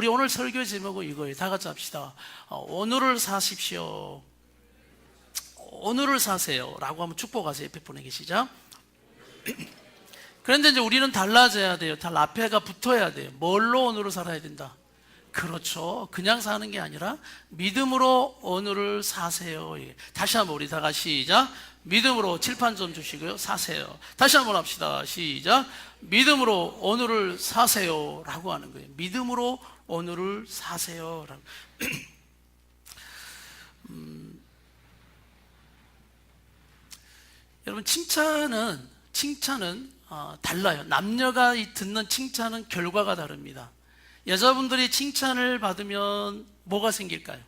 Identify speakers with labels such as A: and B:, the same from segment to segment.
A: 우리 오늘 설교 제목은 이거예요. 다 같이 합시다. 오늘을 사십시오. 오늘을 사세요 라고 하면 축복하세요. 옆에 분에 계시죠? 그런데 이제 우리는 달라져야 돼요. 앞에가 붙어야 돼요. 뭘로 오늘을 살아야 된다? 그렇죠. 그냥 사는 게 아니라 믿음으로 오늘을 사세요. 다시 한번 우리 다 같이 시작. 믿음으로 칠판 좀 주시고요. 사세요. 다시 한번 합시다. 시작. 믿음으로 오늘을 사세요 라고 하는 거예요. 믿음으로 오늘을 사세요 라고. 여러분, 칭찬은 달라요. 남녀가 듣는 칭찬은 결과가 다릅니다. 여자분들이 칭찬을 받으면 뭐가 생길까요?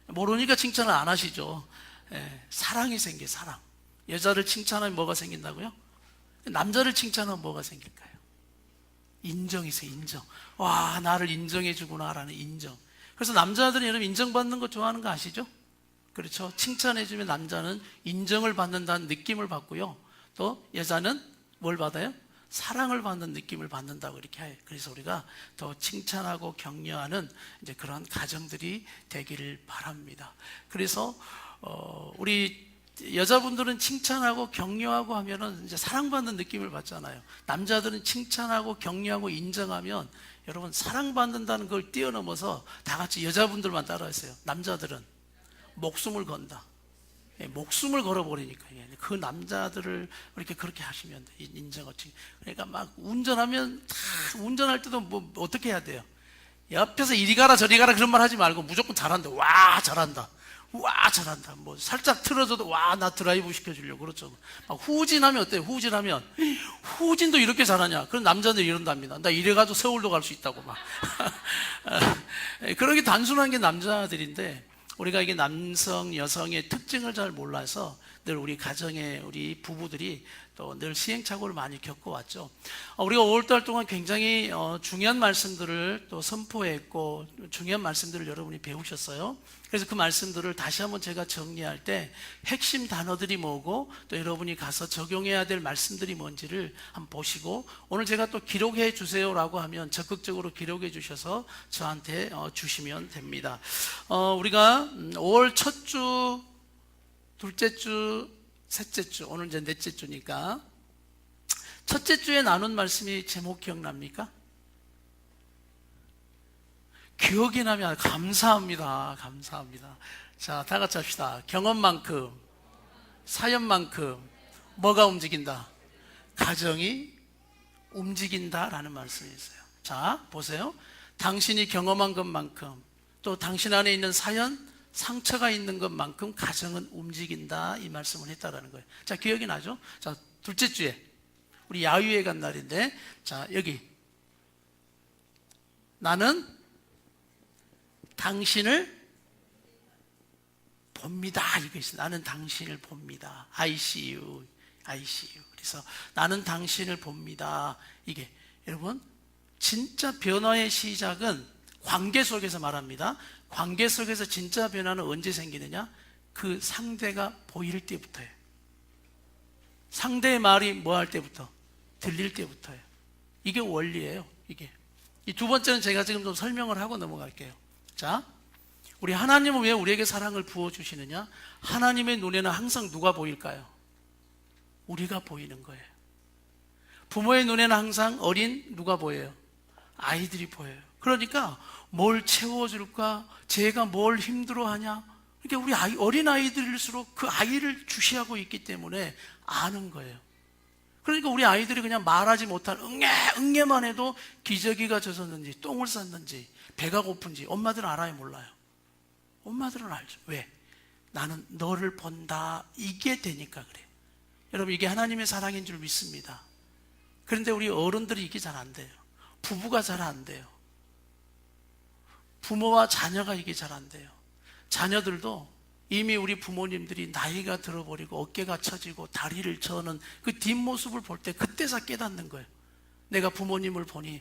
A: 모르니까 칭찬을 안 하시죠. 사랑이 생겨요. 사랑. 여자를 칭찬하면 뭐가 생긴다고요? 남자를 칭찬하면 뭐가 생길까요? 인정이 생겨요. 인정. 와, 나를 인정해 주구나 라는 인정. 그래서 남자들은 여러분 인정받는 거 좋아하는 거 아시죠? 그렇죠. 칭찬해 주면 남자는 인정을 받는다는 느낌을 받고요, 또 여자는 뭘 받아요? 사랑을 받는 느낌을 받는다고 이렇게 해요. 그래서 우리가 더 칭찬하고 격려하는 이제 그런 가정들이 되기를 바랍니다. 그래서 우리 여자분들은 칭찬하고 격려하고 하면은 이제 사랑받는 느낌을 받잖아요. 남자들은 칭찬하고 격려하고 인정하면 여러분 사랑받는다는 걸 뛰어넘어서 다 같이 여자분들만 따라했어요. 남자들은 목숨을 건다. 목숨을 걸어버리니까 그 남자들을 이렇게 그렇게 하시면 돼. 인정어치. 그러니까 막 운전하면 운전할 때도 뭐 어떻게 해야 돼요? 옆에서 이리 가라 저리 가라 그런 말 하지 말고 무조건 잘한다. 와 잘한다. 와 잘한다. 뭐 살짝 틀어져도 와 나 드라이브 시켜주려고. 그렇죠. 막 후진하면 어때요? 후진도 이렇게 잘하냐? 그런 남자들이 이런답니다. 나 이래가지고 서울도 갈 수 있다고 막. 그런 게 단순한 게 남자들인데 우리가 이게 남성, 여성의 특징을 잘 몰라서 늘 우리 가정의 우리 부부들이 또 늘 시행착오를 많이 겪어왔죠. 우리가 5월달 동안 굉장히 중요한 말씀들을 또 선포했고 중요한 말씀들을 여러분이 배우셨어요. 그래서 그 말씀들을 다시 한번 제가 정리할 때 핵심 단어들이 뭐고 또 여러분이 가서 적용해야 될 말씀들이 뭔지를 한번 보시고 오늘 제가 또 기록해 주세요라고 하면 적극적으로 기록해 주셔서 저한테 주시면 됩니다. 우리가 5월 첫 주, 둘째 주, 셋째 주, 오늘 이제 넷째 주니까 첫째 주에 나눈 말씀이 제목 기억납니까? 기억이 나면 감사합니다. 감사합니다. 자, 다 같이 합시다. 경험만큼, 사연만큼 뭐가 움직인다? 가정이 움직인다라는 말씀이 있어요. 자, 보세요. 당신이 경험한 것만큼 또 당신 안에 있는 사연, 상처가 있는 것만큼 가정은 움직인다 이 말씀을 했다라는 거예요. 자, 기억이 나죠? 자, 둘째 주에 우리 야유회 간 날인데 자, 여기 나는 당신을 봅니다. 이거 있어요. 나는 당신을 봅니다. I see you. 그래서 나는 당신을 봅니다. 이게 여러분 진짜 변화의 시작은 관계 속에서 말합니다. 관계 속에서 진짜 변화는 언제 생기느냐? 그 상대가 보일 때부터예요. 상대의 말이 뭐 할 때부터? 들릴 때부터예요. 이게 원리예요. 이게. 이 두 번째는 제가 지금 좀 설명을 하고 넘어갈게요. 자, 우리 하나님은 왜 우리에게 사랑을 부어주시느냐? 하나님의 눈에는 항상 누가 보일까요? 우리가 보이는 거예요. 부모의 눈에는 항상 어린 누가 보여요? 아이들이 보여요. 그러니까 뭘 채워줄까? 쟤가 뭘 힘들어하냐? 그러니까 우리 어린 아이들일수록 그 아이를 주시하고 있기 때문에 아는 거예요. 그러니까 우리 아이들이 그냥 말하지 못한 응애만 해도 기저귀가 젖었는지 똥을 쌌는지 배가 고픈지 엄마들은 알아요? 몰라요? 엄마들은 알죠. 왜? 나는 너를 본다. 이게 되니까 그래요. 여러분 이게 하나님의 사랑인 줄 믿습니다. 그런데 우리 어른들이 이게 잘 안 돼요. 부부가 잘 안 돼요. 부모와 자녀가 이게 잘 안 돼요. 자녀들도 이미 우리 부모님들이 나이가 들어버리고 어깨가 처지고 다리를 저는 그 뒷모습을 볼 때 그때서 깨닫는 거예요. 내가 부모님을 보니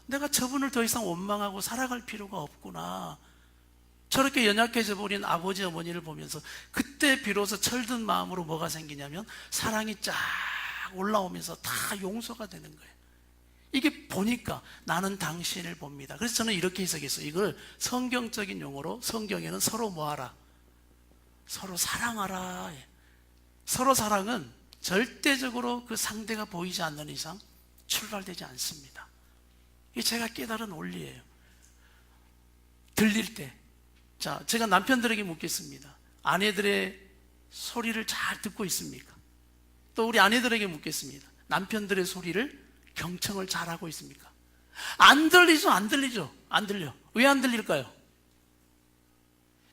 A: 내가 저분을 더 이상 원망하고 살아갈 필요가 없구나. 저렇게 연약해져 버린 아버지 어머니를 보면서 그때 비로소 철든 마음으로 뭐가 생기냐면 사랑이 쫙 올라오면서 다 용서가 되는 거예요. 이게 보니까 나는 당신을 봅니다. 그래서 저는 이렇게 해석했어요. 이걸 성경적인 용어로 성경에는 서로 뭐하라? 서로 사랑하라. 서로 사랑은 절대적으로 그 상대가 보이지 않는 이상 출발되지 않습니다. 이게 제가 깨달은 원리예요. 들릴 때, 자, 제가 남편들에게 묻겠습니다. 아내들의 소리를 잘 듣고 있습니까? 또 우리 아내들에게 묻겠습니다. 남편들의 소리를 경청을 잘하고 있습니까? 안 들리죠? 안 들리죠? 안 들려. 왜 안 들릴까요?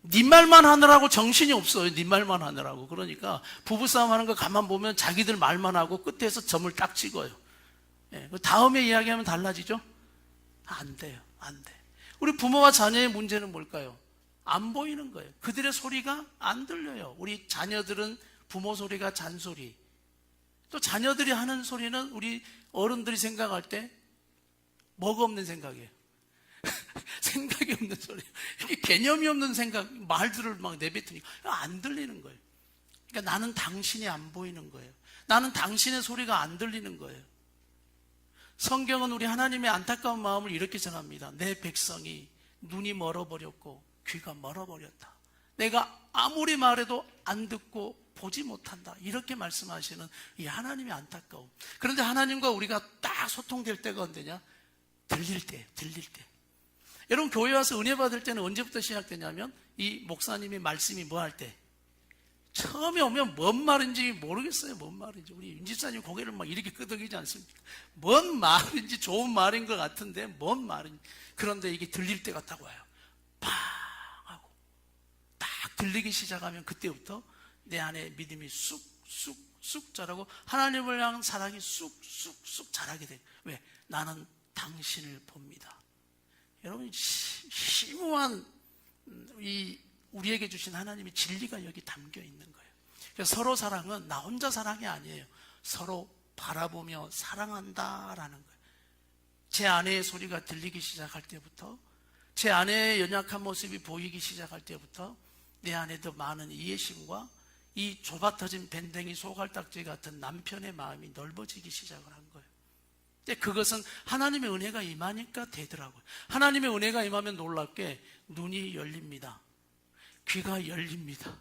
A: 네 말만 하느라고 정신이 없어요. 네 말만 하느라고. 그러니까 부부싸움 하는 거 가만 보면 자기들 말만 하고 끝에서 점을 딱 찍어요. 예, 다음에 이야기하면 달라지죠? 안 돼요. 안 돼. 우리 부모와 자녀의 문제는 뭘까요? 안 보이는 거예요. 그들의 소리가 안 들려요. 우리 자녀들은 부모 소리가 잔소리. 또 자녀들이 하는 소리는 우리 어른들이 생각할 때 뭐가 없는 생각이에요. 생각이 없는 소리. 이게 개념이 없는 생각, 말들을 막 내뱉으니까 안 들리는 거예요. 그러니까 나는 당신이 안 보이는 거예요. 나는 당신의 소리가 안 들리는 거예요. 성경은 우리 하나님의 안타까운 마음을 이렇게 전합니다. 내 백성이 눈이 멀어버렸고 귀가 멀어버렸다. 내가 아무리 말해도 안 듣고 보지 못한다. 이렇게 말씀하시는 이 하나님의 안타까움. 그런데 하나님과 우리가 딱 소통될 때가 언제냐? 들릴 때. 여러분, 교회 와서 은혜 받을 때는 언제부터 시작되냐면 이 목사님이 말씀이 뭐 할 때, 처음에 오면 뭔 말인지 모르겠어요. 뭔 말인지. 우리 윤집사님 고개를 막 이렇게 끄덕이지 않습니까? 뭔 말인지 좋은 말인 것 같은데 뭔 말인지. 그런데 이게 들릴 때가 딱 와요. 팡 하고 딱 들리기 시작하면 그때부터 내 안에 믿음이 쑥쑥 자라고 하나님을 향한 사랑이 쑥쑥 자라게 돼요. 왜? 나는 당신을 봅니다. 여러분, 심오한 우리에게 주신 하나님의 진리가 여기 담겨 있는 거예요. 그래서 서로 사랑은 나 혼자 사랑이 아니에요. 서로 바라보며 사랑한다라는 거예요. 제 아내의 소리가 들리기 시작할 때부터, 제 아내의 연약한 모습이 보이기 시작할 때부터 내 안에 더 많은 이해심과 이 좁아터진 밴댕이 소갈딱지 같은 남편의 마음이 넓어지기 시작을 한 거예요. 근데 그것은 하나님의 은혜가 임하니까 되더라고요. 하나님의 은혜가 임하면 놀랍게 눈이 열립니다. 귀가 열립니다.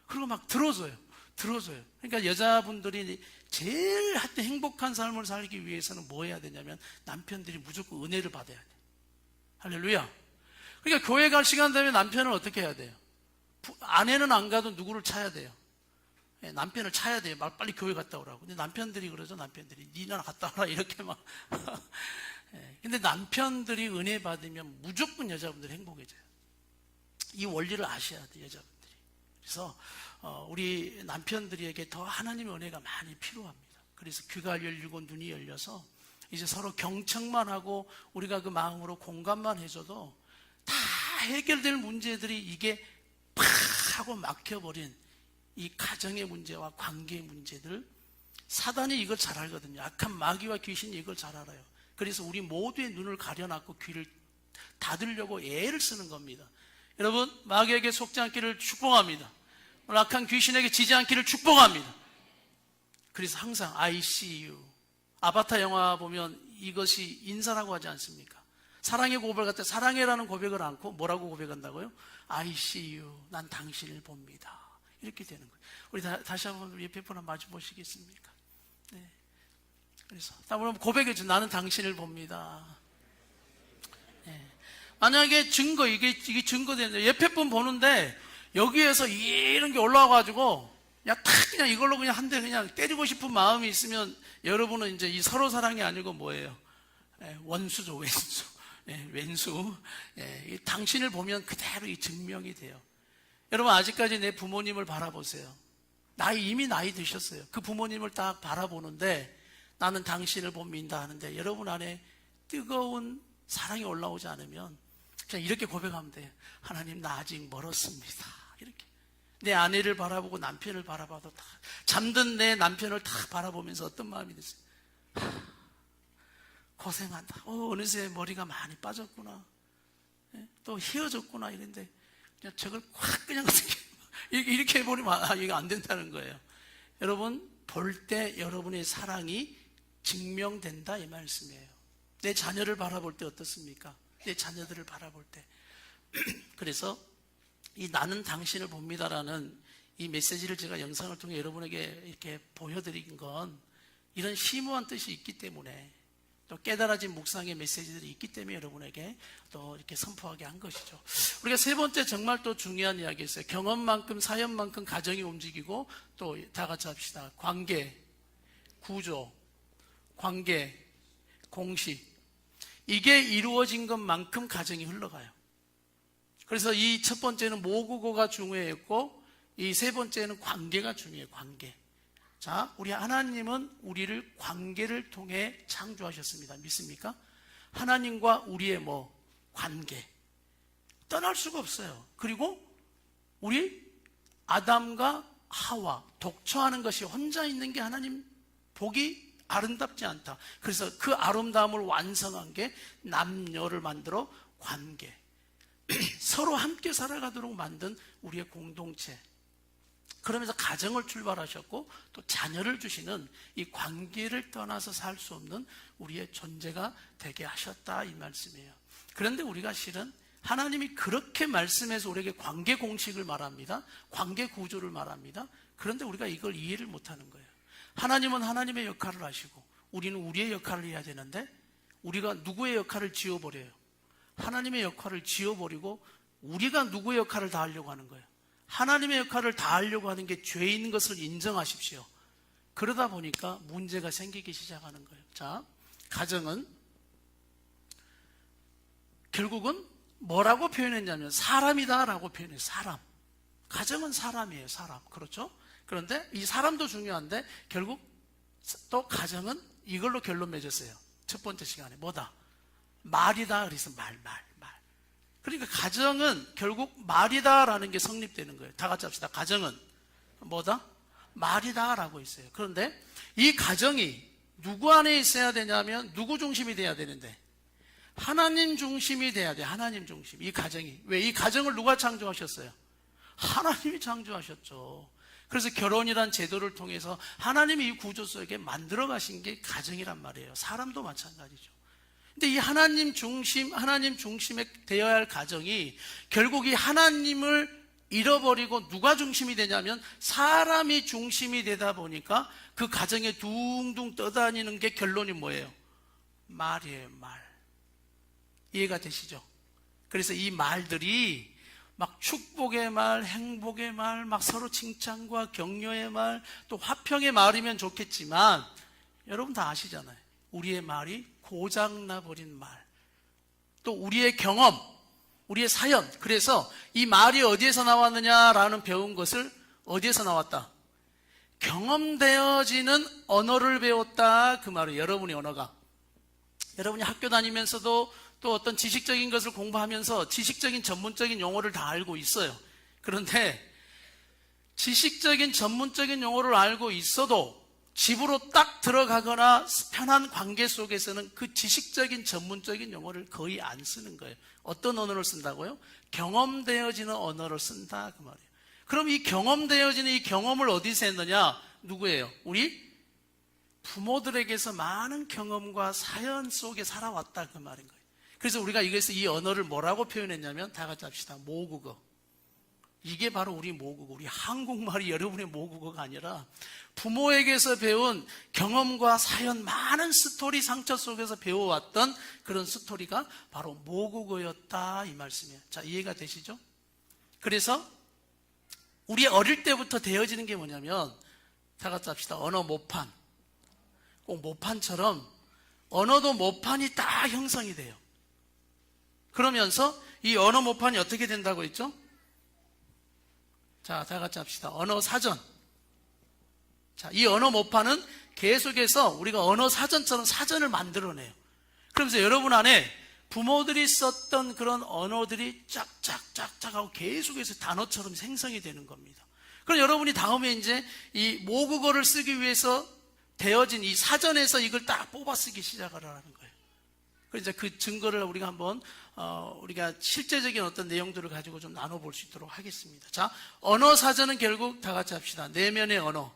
A: 그리고 막 들어줘요. 그러니까 여자분들이 제일 하여튼 행복한 삶을 살기 위해서는 뭐 해야 되냐면 남편들이 무조건 은혜를 받아야 돼요. 할렐루야. 그러니까 교회 갈 시간 되면 남편은 어떻게 해야 돼요? 아내는 안 가도 누구를 찾아야 돼요? 남편을 찾아야 돼요. 빨리 교회 갔다 오라고. 근데 남편들이 그러죠. 남편들이 니나 갔다 오라 이렇게 막. 근데 남편들이 은혜 받으면 무조건 여자분들이 행복해져요. 이 원리를 아셔야 돼요, 여자분들이. 그래서 우리 남편들에게 더 하나님의 은혜가 많이 필요합니다. 그래서 귀가 열리고 눈이 열려서 이제 서로 경청만 하고 우리가 그 마음으로 공감만 해줘도 다 해결될 문제들이 이게 팍 하고 막혀버린 이 가정의 문제와 관계의 문제들, 사단이 이걸 잘 알거든요. 악한 마귀와 귀신이 이걸 잘 알아요. 그래서 우리 모두의 눈을 가려놨고 귀를 닫으려고 애를 쓰는 겁니다. 여러분, 마귀에게 속지 않기를 축복합니다. 악한 귀신에게 지지 않기를 축복합니다. 그래서 항상 I see you. 아바타 영화 보면 이것이 인사라고 하지 않습니까? 사랑의 고백을 갖다 사랑해라는 고백을 않고 뭐라고 고백한다고요? I see you. 난 당신을 봅니다. 이렇게 되는 거예요. 우리 다시 한번 옆에 분 한번 마주 보시겠습니까? 네. 그래서 한번 고백해줘. 나는 당신을 봅니다. 네. 만약에 증거, 이게 증거되는데 옆에 분 보는데 여기에서 이런 게 올라와가지고 그냥 이걸로 그냥 한 대 그냥 때리고 싶은 마음이 있으면 여러분은 이제 이 서로 사랑이 아니고 뭐예요? 원수죠, 왼수. 왼수. 당신을 보면 그대로 이 증명이 돼요. 여러분, 아직까지 내 부모님을 바라보세요. 이미 나이 드셨어요. 그 부모님을 딱 바라보는데 나는 당신을 봅니다 하는데 여러분 안에 뜨거운 사랑이 올라오지 않으면 그냥 이렇게 고백하면 돼요. 하나님, 나 아직 멀었습니다. 이렇게. 내 아내를 바라보고 남편을 바라봐도 다 잠든 내 남편을 다 바라보면서 어떤 마음이 드세요? 고생한다. 어느새 머리가 많이 빠졌구나. 또 휘어졌구나. 이런데 그냥 저걸 확 그냥 이렇게 해버리면 이게 안 된다는 거예요. 여러분, 볼 때 여러분의 사랑이 증명된다 이 말씀이에요. 내 자녀를 바라볼 때 어떻습니까? 내 자녀들을 바라볼 때. 그래서 이 나는 당신을 봅니다라는 이 메시지를 제가 영상을 통해 여러분에게 이렇게 보여드린 건 이런 심오한 뜻이 있기 때문에, 또 깨달아진 묵상의 메시지들이 있기 때문에 여러분에게 또 이렇게 선포하게 한 것이죠. 우리가 세 번째 정말 또 중요한 이야기 있어요. 경험만큼 사연만큼 가정이 움직이고, 또 다 같이 합시다. 관계, 구조, 관계, 공식. 이게 이루어진 것만큼 가정이 흘러가요. 그래서 이 첫 번째는 모국어가 중요했고, 이 세 번째는 관계가 중요해요. 관계. 자, 우리 하나님은 우리를 관계를 통해 창조하셨습니다. 믿습니까? 하나님과 우리의 관계. 떠날 수가 없어요. 그리고 우리 아담과 하와 독처하는 것이 혼자 있는 게 하나님 보기 아름답지 않다. 그래서 그 아름다움을 완성한 게 남녀를 만들어 관계. 서로 함께 살아가도록 만든 우리의 공동체. 그러면서 가정을 출발하셨고, 또 자녀를 주시는 이 관계를 떠나서 살 수 없는 우리의 존재가 되게 하셨다, 이 말씀이에요. 그런데 우리가 실은 하나님이 그렇게 말씀해서 우리에게 관계 공식을 말합니다. 관계 구조를 말합니다. 그런데 우리가 이걸 이해를 못하는 거예요. 하나님은 하나님의 역할을 하시고 우리는 우리의 역할을 해야 되는데, 우리가 누구의 역할을 지워버려요. 하나님의 역할을 지워버리고 우리가 누구의 역할을 다 하려고 하는 거예요. 하나님의 역할을 다 하려고 하는 게 죄인 것을 인정하십시오. 그러다 보니까 문제가 생기기 시작하는 거예요. 자, 가정은 결국은 뭐라고 표현했냐면 사람이다라고 표현해요. 사람. 가정은 사람이에요. 사람. 그렇죠? 그런데 이 사람도 중요한데 결국 또 가정은 이걸로 결론 맺었어요. 첫 번째 시간에 뭐다? 말이다. 그래서 말. 그러니까 가정은 결국 말이다라는 게 성립되는 거예요. 다 같이 합시다. 가정은 뭐다? 말이다라고 있어요. 그런데 이 가정이 누구 안에 있어야 되냐면 누구 중심이 돼야 되는데 하나님 중심이 돼야 돼. 하나님 중심. 이 가정이. 왜? 이 가정을 누가 창조하셨어요? 하나님이 창조하셨죠. 그래서 결혼이란 제도를 통해서 하나님이 이 구조 속에 만들어 가신 게 가정이란 말이에요. 사람도 마찬가지죠. 근데 이 하나님 중심에 되어야 할 가정이 결국 이 하나님을 잃어버리고 누가 중심이 되냐면 사람이 중심이 되다 보니까 그 가정에 둥둥 떠다니는 게 결론이 뭐예요? 말이에요, 말. 이해가 되시죠? 그래서 이 말들이 막 축복의 말, 행복의 말, 막 서로 칭찬과 격려의 말, 또 화평의 말이면 좋겠지만 여러분 다 아시잖아요. 우리의 말이 고장나버린 말, 또 우리의 경험, 우리의 사연. 그래서 이 말이 어디에서 나왔느냐라는 배운 것을 어디에서 나왔다? 경험되어지는 언어를 배웠다, 그 말이에요. 여러분의 언어가. 여러분이 학교 다니면서도 또 어떤 지식적인 것을 공부하면서 지식적인 전문적인 용어를 다 알고 있어요. 그런데 지식적인 전문적인 용어를 알고 있어도 집으로 딱 들어가거나 편한 관계 속에서는 그 지식적인 전문적인 용어를 거의 안 쓰는 거예요. 어떤 언어를 쓴다고요? 경험되어지는 언어를 쓴다, 그 말이에요. 그럼 이 경험되어지는 이 경험을 어디서 했느냐? 누구예요? 우리 부모들에게서 많은 경험과 사연 속에 살아왔다, 그 말인 거예요. 그래서 우리가 이것을 이 언어를 뭐라고 표현했냐면 다 같이 합시다. 모국어. 이게 바로 우리 모국어. 우리 한국말이 여러분의 모국어가 아니라 부모에게서 배운 경험과 사연, 많은 스토리 상처 속에서 배워왔던 그런 스토리가 바로 모국어였다, 이 말씀이에요. 자, 이해가 되시죠? 그래서 우리 어릴 때부터 되어지는 게 뭐냐면 다 같이 합시다. 언어 모판. 꼭 모판처럼 언어도 모판이 딱 형성이 돼요. 그러면서 이 언어 모판이 어떻게 된다고 했죠? 자, 다 같이 합시다. 언어 사전. 자, 이 언어 모판은 계속해서 우리가 언어 사전처럼 사전을 만들어내요. 그러면서 여러분 안에 부모들이 썼던 그런 언어들이 짝짝짝짝 하고 계속해서 단어처럼 생성이 되는 겁니다. 그럼 여러분이 다음에 이제 이 모국어를 쓰기 위해서 되어진 이 사전에서 이걸 딱 뽑아 쓰기 시작을 하는 거예요. 그래서 그 증거를 우리가 한번 우리가 실제적인 어떤 내용들을 가지고 좀 나눠볼 수 있도록 하겠습니다. 자, 언어 사전은 결국 다 같이 합시다. 내면의 언어.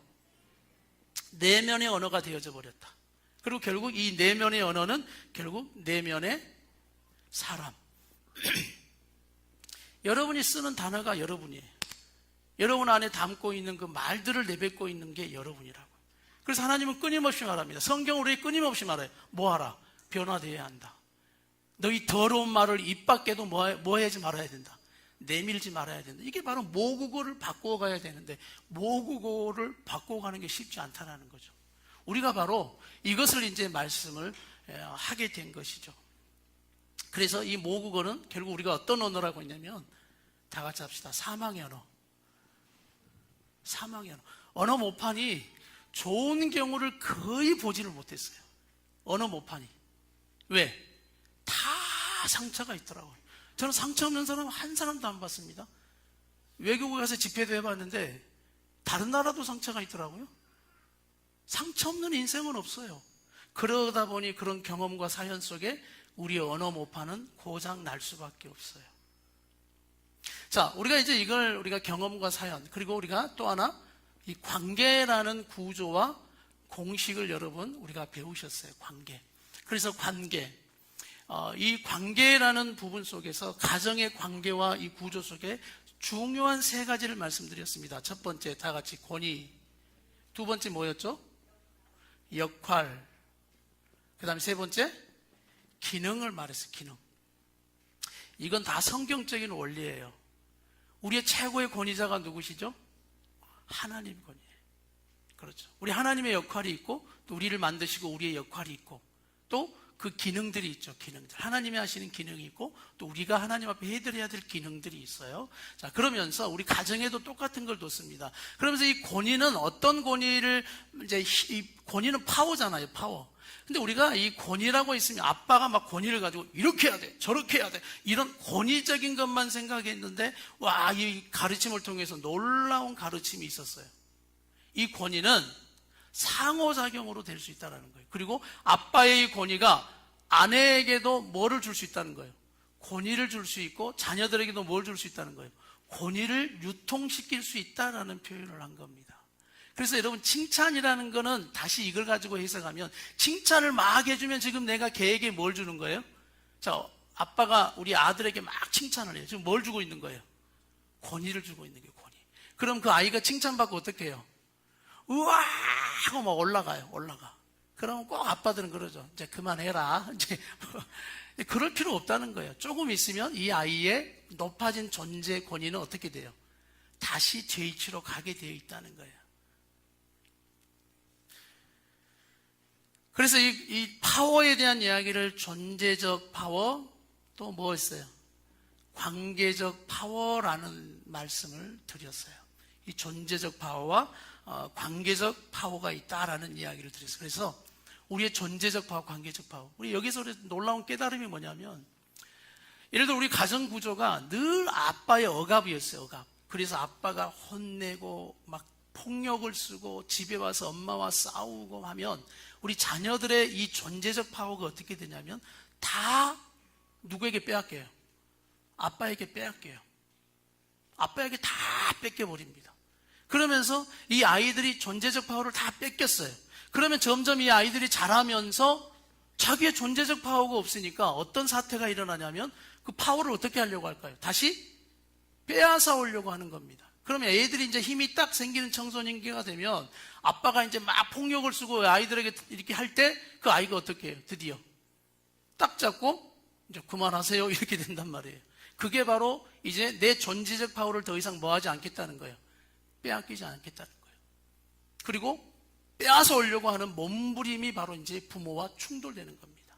A: 내면의 언어가 되어져 버렸다. 그리고 결국 이 내면의 언어는 결국 내면의 사람. 여러분이 쓰는 단어가 여러분이에요. 여러분 안에 담고 있는 그 말들을 내뱉고 있는 게 여러분이라고. 그래서 하나님은 끊임없이 말합니다. 성경으로 끊임없이 말해요. 뭐하라? 변화되어야 한다. 너희 더러운 말을 입 밖에도 뭐 하지 말아야 된다. 내밀지 말아야 된다. 이게 바로 모국어를 바꾸어 가야 되는데 모국어를 바꾸어 가는 게 쉽지 않다는 거죠. 우리가 바로 이것을 이제 말씀을 하게 된 것이죠. 그래서 이 모국어는 결국 우리가 어떤 언어라고 했냐면 다 같이 합시다. 사망의 언어. 사망의 언어. 언어 모판이 좋은 경우를 거의 보지를 못했어요. 언어 모판이. 왜? 다 상처가 있더라고요. 저는 상처 없는 사람 한 사람도 안 봤습니다. 외국에 가서 집회도 해봤는데 다른 나라도 상처가 있더라고요. 상처 없는 인생은 없어요. 그러다 보니 그런 경험과 사연 속에 우리의 언어 모판은 고장 날 수밖에 없어요. 자, 우리가 이제 이걸 우리가 경험과 사연, 그리고 우리가 또 하나 이 관계라는 구조와 공식을 여러분 우리가 배우셨어요. 관계. 그래서 관계. 이 관계라는 부분 속에서 가정의 관계와 이 구조 속에 중요한 세 가지를 말씀드렸습니다. 첫 번째, 다 같이 권위. 두 번째 뭐였죠? 역할. 그 다음에 세 번째, 기능을 말했어요. 기능. 이건 다 성경적인 원리예요. 우리의 최고의 권위자가 누구시죠? 하나님 권위예요. 그렇죠. 우리 하나님의 역할이 있고 또 우리를 만드시고 우리의 역할이 있고 또 그 기능들이 있죠. 기능들. 하나님이 하시는 기능이 있고 또 우리가 하나님 앞에 해드려야 될 기능들이 있어요. 자, 그러면서 우리 가정에도 똑같은 걸 뒀습니다. 그러면서 이 권위는 어떤 권위를 이제 이 권위는 파워잖아요. 파워. 근데 우리가 이 권위라고 있으면 아빠가 막 권위를 가지고 이렇게 해야 돼, 저렇게 해야 돼, 이런 권위적인 것만 생각했는데 와, 이 가르침을 통해서 놀라운 가르침이 있었어요. 이 권위는 상호작용으로 될 수 있다는 거예요. 그리고 아빠의 권위가 아내에게도 뭐를 줄 수 있다는 거예요. 권위를 줄 수 있고 자녀들에게도 뭘 줄 수 있다는 거예요. 권위를 유통시킬 수 있다라는 표현을 한 겁니다. 그래서 여러분 칭찬이라는 거는 다시 이걸 가지고 해석하면 칭찬을 막 해주면 지금 내가 걔에게 뭘 주는 거예요? 자, 아빠가 우리 아들에게 막 칭찬을 해요. 지금 뭘 주고 있는 거예요? 권위를 주고 있는 게 권위. 그럼 그 아이가 칭찬받고 어떻게 해요? 우와 하고 막 올라가요. 올라가. 그러면 꼭 아빠들은 그러죠. 이제 그만해라. 이제 그럴 필요 없다는 거예요. 조금 있으면 이 아이의 높아진 존재 권위는 어떻게 돼요? 다시 죄이치로 가게 되어 있다는 거예요. 그래서 이 파워에 대한 이야기를 존재적 파워 또 뭐였어요? 관계적 파워라는 말씀을 드렸어요. 이 존재적 파워와 관계적 파워가 있다라는 이야기를 드렸어요. 그래서 우리의 존재적 파워, 관계적 파워. 우리 여기서 놀라운 깨달음이 뭐냐면 예를 들어 우리 가정 구조가 늘 아빠의 억압이었어요. 억압. 그래서 아빠가 혼내고 막 폭력을 쓰고 집에 와서 엄마와 싸우고 하면 우리 자녀들의 이 존재적 파워가 어떻게 되냐면 다 누구에게 빼앗겨요? 아빠에게 빼앗겨요. 아빠에게 다 뺏겨버립니다. 그러면서 이 아이들이 존재적 파워를 다 뺏겼어요. 그러면 점점 이 아이들이 자라면서 자기의 존재적 파워가 없으니까 어떤 사태가 일어나냐면 그 파워를 어떻게 하려고 할까요? 다시 빼앗아 오려고 하는 겁니다. 그러면 애들이 이제 힘이 딱 생기는 청소년기가 되면 아빠가 이제 막 폭력을 쓰고 아이들에게 이렇게 할 때 그 아이가 어떻게 해요? 드디어 딱 잡고 이제 그만하세요 이렇게 된단 말이에요. 그게 바로 이제 내 존재적 파워를 더 이상 뭐 하지 않겠다는 거예요. 빼앗기지 않겠다는 거예요. 그리고 빼앗아 오려고 하는 몸부림이 바로 이제 부모와 충돌되는 겁니다.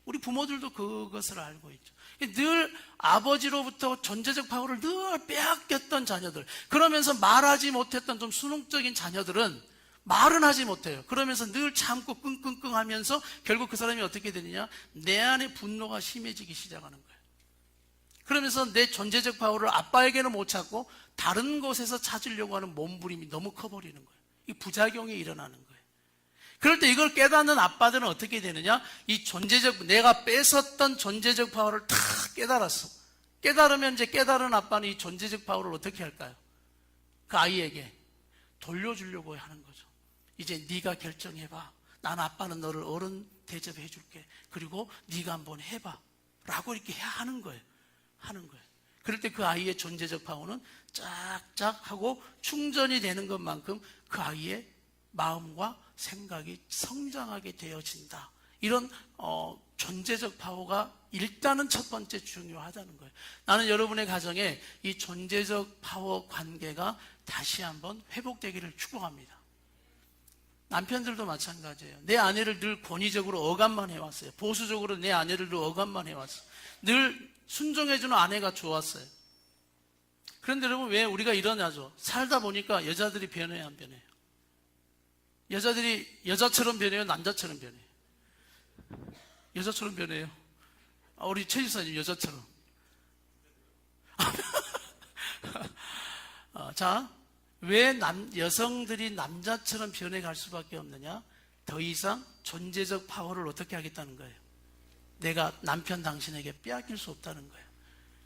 A: 우리 부모들도 그것을 알고 있죠. 늘 아버지로부터 존재적 파워를 늘 빼앗겼던 자녀들, 그러면서 말하지 못했던 좀 순응적인 자녀들은 말은 하지 못해요. 그러면서 늘 참고 끙끙끙 하면서 결국 그 사람이 어떻게 되느냐? 내 안에 분노가 심해지기 시작하는 거예요. 그러면서 내 존재적 파워를 아빠에게는 못 찾고 다른 곳에서 찾으려고 하는 몸부림이 너무 커버리는 거예요. 이 부작용이 일어나는 거예요. 그럴 때 이걸 깨닫는 아빠들은 어떻게 되느냐? 이 존재적, 내가 뺏었던 존재적 파워를 다 깨달았어. 깨달으면 이제 깨달은 아빠는 이 존재적 파워를 어떻게 할까요? 그 아이에게 돌려주려고 하는 거죠. 이제 네가 결정해봐. 난 아빠는 너를 어른 대접해 줄게. 그리고 네가 한번 해봐 라고 이렇게 하는 거예요. 그럴 때 그 아이의 존재적 파워는 쫙쫙 하고 충전이 되는 것만큼 그 아이의 마음과 생각이 성장하게 되어진다. 이런 존재적 파워가 일단은 첫 번째 중요하다는 거예요. 나는 여러분의 가정에 이 존재적 파워 관계가 다시 한번 회복되기를 축복합니다. 남편들도 마찬가지예요. 내 아내를 늘 권위적으로 억압만 해왔어요. 보수적으로 내 아내를 늘 억압만 해왔어요. 늘 순종해주는 아내가 좋았어요. 그런데 여러분, 왜 우리가 이러냐죠? 살다 보니까 여자들이 변해요, 안 변해요? 여자들이 여자처럼 변해요, 남자처럼 변해요? 여자처럼 변해요. 우리 최 지사님 여자처럼. 자, 왜 여성들이 남자처럼 변해갈 수밖에 없느냐? 더 이상 존재적 파워를 어떻게 하겠다는 거예요? 내가 남편 당신에게 빼앗길 수 없다는 거예요.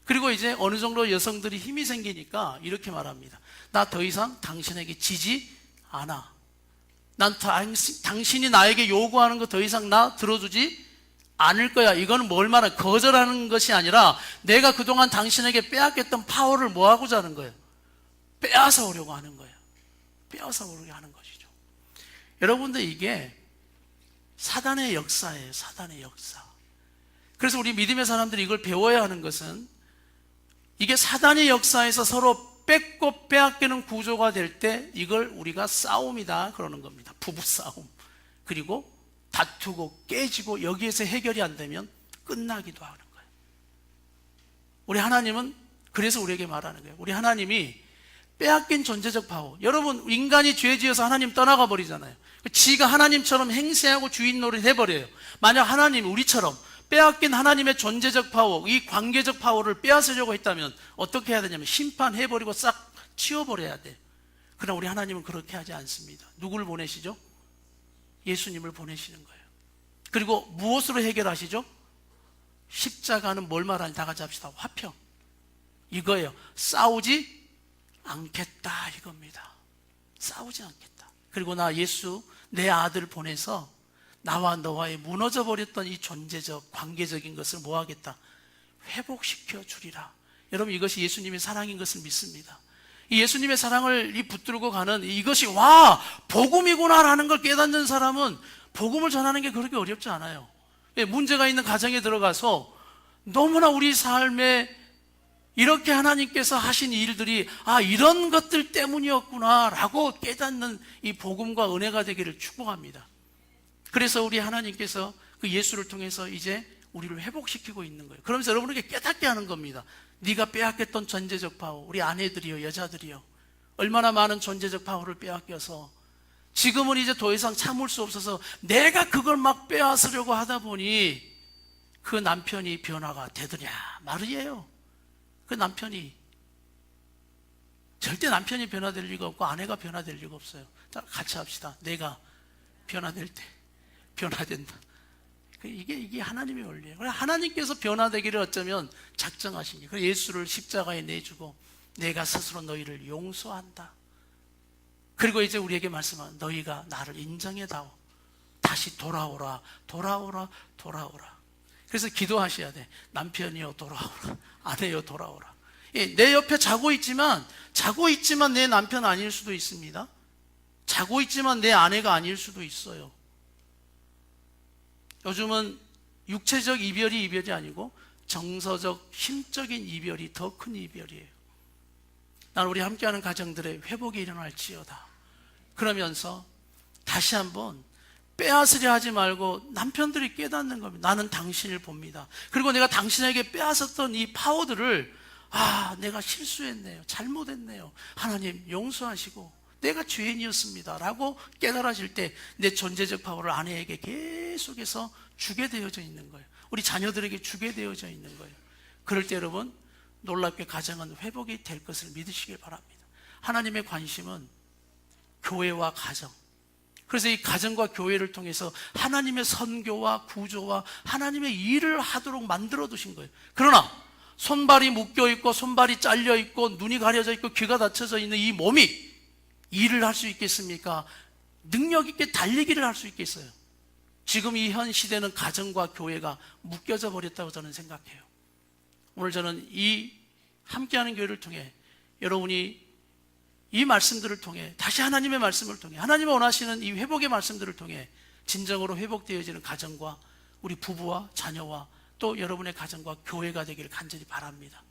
A: 그리고 이제 어느 정도 여성들이 힘이 생기니까 이렇게 말합니다. 나 더 이상 당신에게 지지 않아. 난 당신이 나에게 요구하는 거 더 이상 나 들어주지 않을 거야. 이거는 뭘 말하는, 거절하는 것이 아니라 내가 그동안 당신에게 빼앗겼던 파워를 뭐 하고자 하는 거예요? 빼앗아 오려고 하는 거예요. 빼앗아 오려고 하는 것이죠. 여러분들, 이게 사단의 역사예요. 사단의 역사. 그래서 우리 믿음의 사람들이 이걸 배워야 하는 것은, 이게 사단의 역사에서 서로 뺏고 빼앗기는 구조가 될 때 이걸 우리가 싸움이다 그러는 겁니다. 부부싸움. 그리고 다투고 깨지고 여기에서 해결이 안 되면 끝나기도 하는 거예요. 우리 하나님은 그래서 우리에게 말하는 거예요. 우리 하나님이 빼앗긴 존재적 파워. 여러분, 인간이 죄 지어서 하나님 떠나가 버리잖아요. 지가 하나님처럼 행세하고 주인 노릇 해버려요. 만약 하나님이 우리처럼 빼앗긴 하나님의 존재적 파워, 이 관계적 파워를 빼앗으려고 했다면 어떻게 해야 되냐면 심판해버리고 싹 치워버려야 돼요. 그러나 우리 하나님은 그렇게 하지 않습니다. 누구를 보내시죠? 예수님을 보내시는 거예요. 그리고 무엇으로 해결하시죠? 십자가는 뭘 말하는지 다 같이 합시다. 화평. 이거예요. 싸우지 않겠다 이겁니다. 싸우지 않겠다. 그리고 나 예수, 내 아들 보내서 나와 너와의 무너져 버렸던 이 존재적 관계적인 것을 뭐 하겠다? 회복시켜 주리라. 여러분, 이것이 예수님의 사랑인 것을 믿습니다. 이 예수님의 사랑을 붙들고 가는 이것이 복음이구나라는 걸 깨닫는 사람은 복음을 전하는 게 그렇게 어렵지 않아요. 문제가 있는 가정에 들어가서 너무나 우리 삶에 이렇게 하나님께서 하신 일들이 이런 것들 때문이었구나라고 깨닫는 이 복음과 은혜가 되기를 축복합니다. 그래서 우리 하나님께서 그 예수를 통해서 이제 우리를 회복시키고 있는 거예요. 그러면서 여러분에게 깨닫게 하는 겁니다. 네가 빼앗겼던 존재적 파워, 우리 아내들이요, 여자들이요, 얼마나 많은 존재적 파워를 빼앗겨서 지금은 이제 더 이상 참을 수 없어서 내가 그걸 막 빼앗으려고 하다 보니 그 남편이 변화가 되더냐 말이에요. 그 남편이 절대 남편이 변화될 리가 없고 아내가 변화될 리가 없어요. 자, 같이 합시다. 내가 변화될 때 변화된다. 이게 하나님의 원리예요. 하나님께서 변화되기를 어쩌면 작정하신 게, 예수를 십자가에 내주고 내가 스스로 너희를 용서한다. 그리고 이제 우리에게 말씀하는, 너희가 나를 인정해다오. 다시 돌아오라, 돌아오라, 돌아오라. 그래서 기도하셔야 돼. 남편이여 돌아오라, 아내여 돌아오라. 내 옆에 자고 있지만 내 남편 아닐 수도 있습니다. 자고 있지만 내 아내가 아닐 수도 있어요. 요즘은 육체적 이별이 아니고 정서적, 심적인 이별이 더 큰 이별이에요. 난 우리 함께하는 가정들의 회복이 일어날지어다. 그러면서 다시 한번 빼앗으려 하지 말고 남편들이 깨닫는 겁니다. 나는 당신을 봅니다. 그리고 내가 당신에게 빼앗았던 이 파워들을 내가 실수했네요. 잘못했네요. 하나님 용서하시고 내가 죄인이었습니다 라고 깨달아질 때 내 존재적 파워를 아내에게 계속해서 주게 되어져 있는 거예요. 우리 자녀들에게 주게 되어져 있는 거예요. 그럴 때 여러분, 놀랍게 가정은 회복이 될 것을 믿으시길 바랍니다. 하나님의 관심은 교회와 가정, 그래서 이 가정과 교회를 통해서 하나님의 선교와 구조와 하나님의 일을 하도록 만들어 두신 거예요. 그러나 손발이 묶여 있고 손발이 잘려 있고 눈이 가려져 있고 귀가 닫혀져 있는 이 몸이 일을 할 수 있겠습니까? 능력 있게 달리기를 할 수 있겠어요? 지금 이 현 시대는 가정과 교회가 묶여져 버렸다고 저는 생각해요. 오늘 저는 이 함께하는 교회를 통해 여러분이 이 말씀들을 통해 다시 하나님의 말씀을 통해 하나님이 원하시는 이 회복의 말씀들을 통해 진정으로 회복되어지는 가정과 우리 부부와 자녀와 또 여러분의 가정과 교회가 되기를 간절히 바랍니다.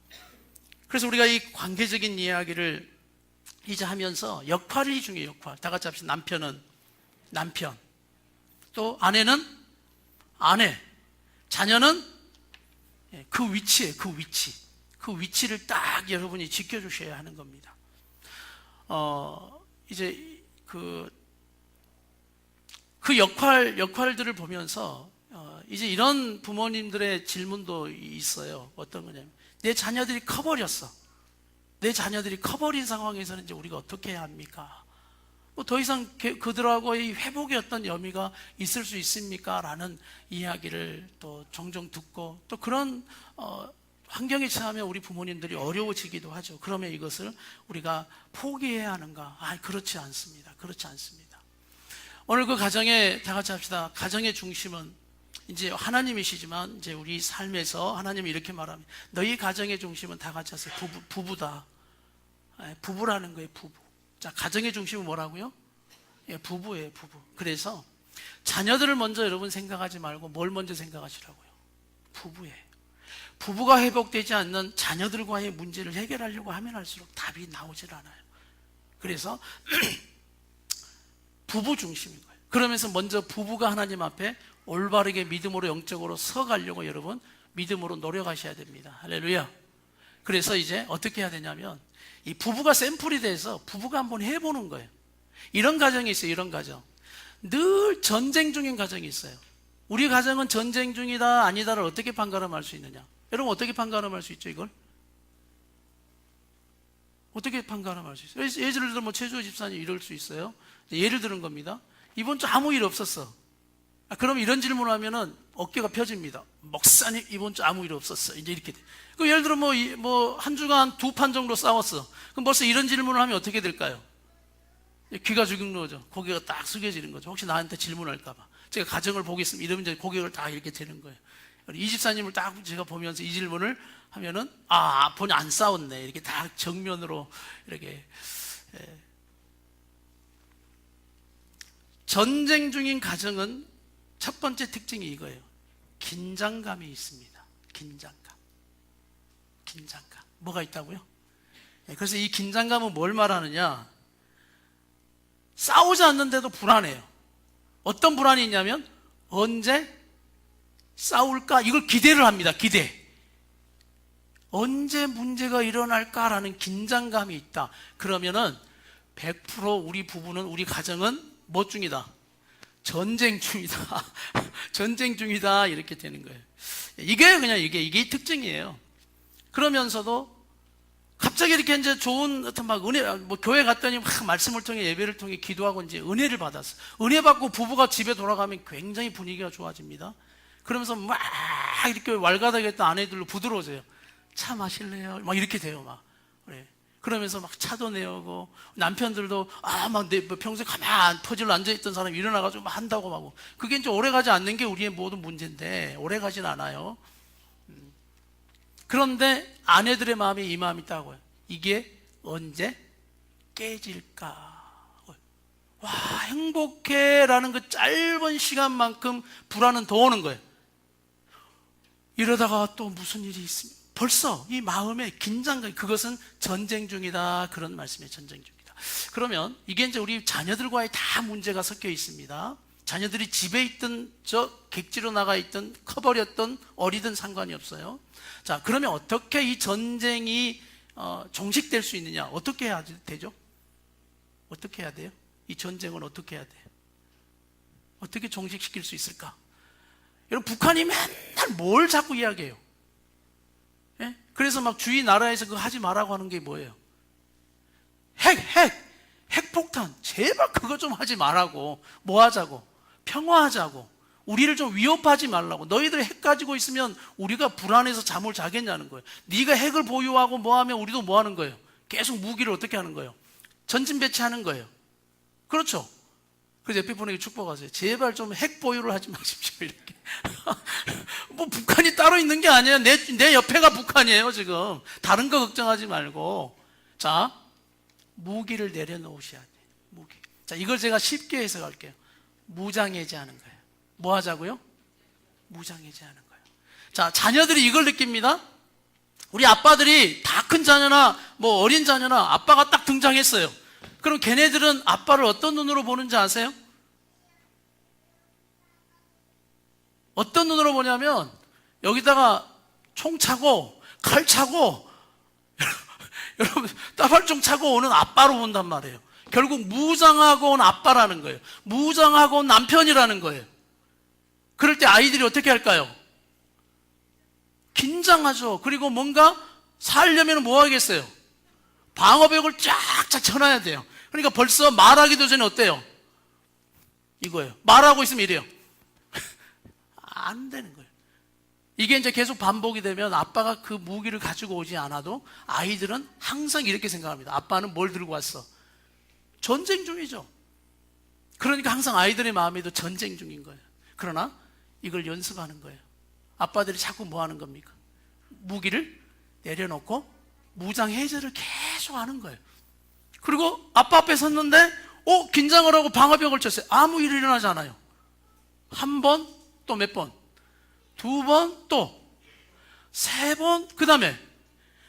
A: 그래서 우리가 이 관계적인 이야기를 이제 하면서 역할이 중요해요. 역할. 다 같이 합시다. 남편은 남편, 또 아내는 아내, 자녀는 그 위치에 그 위치를 딱 여러분이 지켜주셔야 하는 겁니다. 이제 그 역할들을 보면서 이제 이런 부모님들의 질문도 있어요. 어떤 거냐면 내 자녀들이 커버렸어. 내 자녀들이 커버린 상황에서는 이제 우리가 어떻게 해야 합니까? 뭐 더 이상 그들하고 이 회복의 어떤 여미가 있을 수 있습니까? 라는 이야기를 또 종종 듣고 또 그런 환경에 처하면 우리 부모님들이 어려워지기도 하죠. 그러면 이것을 우리가 포기해야 하는가? 그렇지 않습니다. 그렇지 않습니다. 오늘 그 가정에 다 같이 합시다. 가정의 중심은 이제 하나님이시지만 이제 우리 삶에서 하나님이 이렇게 말합니다. 너희 가정의 중심은 다 같이 하세요. 부부다. 부부라는 거예요. 부부. 자, 가정의 중심은 뭐라고요? 부부예요. 부부. 그래서 자녀들을 먼저 여러분 생각하지 말고 뭘 먼저 생각하시라고요? 부부예요. 부부가 회복되지 않는 자녀들과의 문제를 해결하려고 하면 할수록 답이 나오질 않아요. 그래서 부부 중심인 거예요. 그러면서 먼저 부부가 하나님 앞에 올바르게 믿음으로 영적으로 서가려고 여러분 믿음으로 노력하셔야 됩니다. 할렐루야. 그래서 이제 어떻게 해야 되냐면 이 부부가 샘플이 돼서 부부가 한번 해보는 거예요. 이런 가정이 있어요. 이런 가정. 늘 전쟁 중인 가정이 있어요. 우리 가정은 전쟁 중이다 아니다를 어떻게 판가름할 수 있느냐? 여러분 어떻게 판가름할 수 있죠? 이걸 어떻게 판가름할 수 있어요? 예를 들어 뭐 최주호 집사님 이럴 수 있어요. 예를 드는 겁니다. 이번 주 아무 일 없었어. 그럼 이런 질문을 하면은 어깨가 펴집니다. 목사님 이번 주 아무 일 없었어. 이제 이렇게 돼. 그럼 예를 들어 뭐 한 주간 2판 정도 싸웠어. 그럼 벌써 이런 질문을 하면 어떻게 될까요? 귀가 죽은 거죠. 고개가 딱 숙여지는 거죠. 혹시 나한테 질문할까봐. 제가 가정을 보겠습니다. 이러면 이제 고개를 딱 이렇게 되는 거예요. 이 집사님을 딱 제가 보면서 이 질문을 하면은 본인 안 싸웠네. 이렇게 딱 정면으로 이렇게. 전쟁 중인 가정은 첫 번째 특징이 이거예요. 긴장감이 있습니다. 긴장감. 뭐가 있다고요? 그래서 이 긴장감은 뭘 말하느냐? 싸우지 않는데도 불안해요. 어떤 불안이 있냐면 언제 싸울까? 이걸 기대를 합니다. 기대. 언제 문제가 일어날까라는 긴장감이 있다. 그러면은 100% 우리 부부는 우리 가정은 뭐 중이다? 전쟁 중이다. 전쟁 중이다. 이렇게 되는 거예요. 이게 그냥 이게 특징이에요. 그러면서도 갑자기 이렇게 이제 좋은 어떤 막 은혜, 뭐 교회 갔더니 막 말씀을 통해 예배를 통해 기도하고 이제 은혜를 받았어. 은혜 받고 부부가 집에 돌아가면 굉장히 분위기가 좋아집니다. 그러면서 막 이렇게 왈가닥 했던 아내들로 부드러워져요. 차 마실래요? 막 이렇게 돼요, 막. 그래. 그러면서 막 차도 내오고 남편들도 막 평소에 가만 퍼질러 앉아있던 사람이 일어나가지고 막 한다고 막. 그게 이제 오래가지 않는 게 우리의 모든 문제인데 오래가진 않아요. 그런데 아내들의 마음이 이 마음이 있다고요. 이게 언제 깨질까? 와, 행복해라는 그 짧은 시간만큼 불안은 더 오는 거예요. 이러다가 또 무슨 일이 있으면 벌써 이 마음에 긴장감, 그것은 전쟁 중이다. 그런 말씀이에요. 전쟁 중이다. 그러면 이게 이제 우리 자녀들과의 다 문제가 섞여 있습니다. 자녀들이 집에 있든 객지로 나가 있든 커버렸든 어리든 상관이 없어요. 자, 그러면 어떻게 이 전쟁이 종식될 수 있느냐? 어떻게 해야 되죠? 어떻게 해야 돼요? 이 전쟁은 어떻게 해야 돼요? 어떻게 종식시킬 수 있을까? 여러분, 북한이 맨날 뭘 자꾸 이야기해요? 예? 그래서 막 주위 나라에서 그거 하지 말라고 하는 게 뭐예요? 핵폭탄. 제발 그거 좀 하지 말라고. 뭐 하자고? 평화하자고. 우리를 좀 위협하지 말라고. 너희들 핵 가지고 있으면 우리가 불안해서 잠을 자겠냐는 거예요. 네가 핵을 보유하고 뭐 하면 우리도 뭐 하는 거예요? 계속 무기를 어떻게 하는 거예요? 전진 배치하는 거예요. 그렇죠? 그래서 옆에 분에게 축복하세요. 제발 좀 핵 보유를 하지 마십시오. 이렇게. 뭐 북한이 따로 있는 게 아니에요. 내 옆에가 북한이에요, 지금. 다른 거 걱정하지 말고. 자, 무기를 내려놓으셔야 돼요. 무기. 자, 이걸 제가 쉽게 해석할게요. 무장해제하는 거예요. 뭐 하자고요? 무장해제하는 거예요. 자, 자녀들이 이걸 느낍니다. 우리 아빠들이 다 큰 자녀나 뭐 어린 자녀나 아빠가 딱 등장했어요. 그럼 걔네들은 아빠를 어떤 눈으로 보는지 아세요? 어떤 눈으로 보냐면 여기다가 총 차고 칼 차고 여러분 따발총 차고 오는 아빠로 본단 말이에요. 결국 무장하고 온 아빠라는 거예요. 무장하고 온 남편이라는 거예요. 그럴 때 아이들이 어떻게 할까요? 긴장하죠. 그리고 뭔가 살려면 뭐 하겠어요? 방어벽을 쫙쫙 쳐놔야 돼요. 그러니까 벌써 말하기도 전에 어때요? 이거예요. 말하고 있으면 이래요. 안 되는 거예요. 이게 이제 계속 반복이 되면 아빠가 그 무기를 가지고 오지 않아도 아이들은 항상 이렇게 생각합니다. 아빠는 뭘 들고 왔어? 전쟁 중이죠. 그러니까 항상 아이들의 마음에도 전쟁 중인 거예요. 그러나 이걸 연습하는 거예요. 아빠들이 자꾸 뭐 하는 겁니까? 무기를 내려놓고 무장 해제를 계속 하는 거예요. 그리고 아빠 앞에 섰는데 긴장을 하고 방어벽을 쳤어요. 아무 일이 일어나지 않아요. 한 번, 또 몇 번? 두 번, 또 세 번, 그 다음에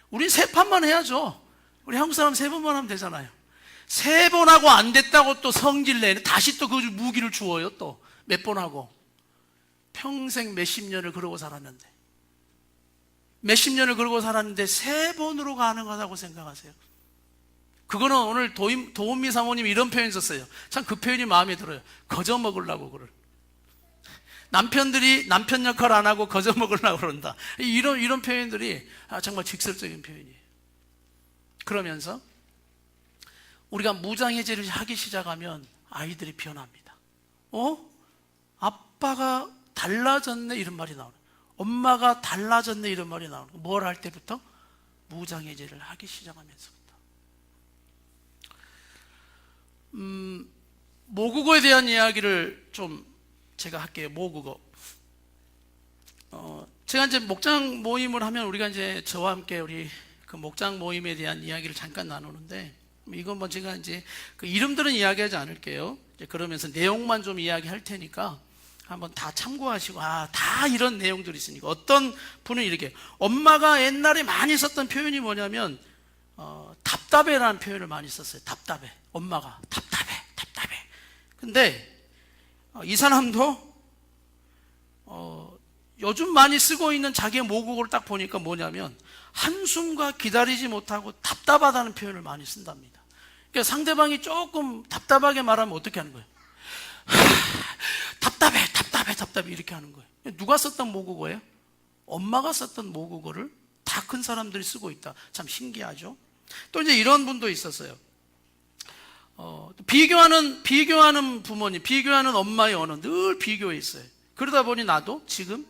A: 우린 세 판만 해야죠. 우리 한국 사람 세 번만 하면 되잖아요. 세 번 하고 안 됐다고 또 성질 내는, 다시 또 그 무기를 주워요. 또 몇 번 하고. 평생 몇십 년을 그러고 살았는데, 몇십 년을 그러고 살았는데 세 번으로 가능하다고 생각하세요? 그거는 오늘 도은미 사모님이 이런 표현 썼어요. 참 그 표현이 마음에 들어요. 거저 먹으려고 그럴. 남편들이 남편 역할 안 하고 거저 먹으려고 그런다. 이런 표현들이 정말 직설적인 표현이에요. 그러면서 우리가 무장해제를 하기 시작하면 아이들이 변합니다. 아빠가 달라졌네 이런 말이 나오는, 엄마가 달라졌네 이런 말이 나오는. 뭘 할 때부터? 무장해제를 하기 시작하면서부터. 모국어에 대한 이야기를 좀 제가 할게요. 모국어. 제가 이제 목장 모임을 하면 우리가 이제 저와 함께 우리 그 목장 모임에 대한 이야기를 잠깐 나누는데, 이건 뭐 제가 이제 그 이름들은 이야기하지 않을게요. 이제 그러면서 내용만 좀 이야기할 테니까 한번 다 참고하시고, 다 이런 내용들이 있으니까. 어떤 분은 이렇게, 엄마가 옛날에 많이 썼던 표현이 뭐냐면 답답해라는 표현을 많이 썼어요. 답답해. 엄마가 답답해. 근데 이 사람도 요즘 많이 쓰고 있는 자기의 모국어를 딱 보니까 뭐냐면 한숨과 기다리지 못하고 답답하다는 표현을 많이 쓴답니다. 그러니까 상대방이 조금 답답하게 말하면 어떻게 하는 거예요? 답답해 이렇게 하는 거예요. 누가 썼던 모국어예요? 엄마가 썼던 모국어를 다 큰 사람들이 쓰고 있다. 참 신기하죠. 또 이제 이런 분도 있었어요. 비교하는 부모님, 비교하는 엄마의 언어 늘 비교해 있어요. 그러다 보니 나도 지금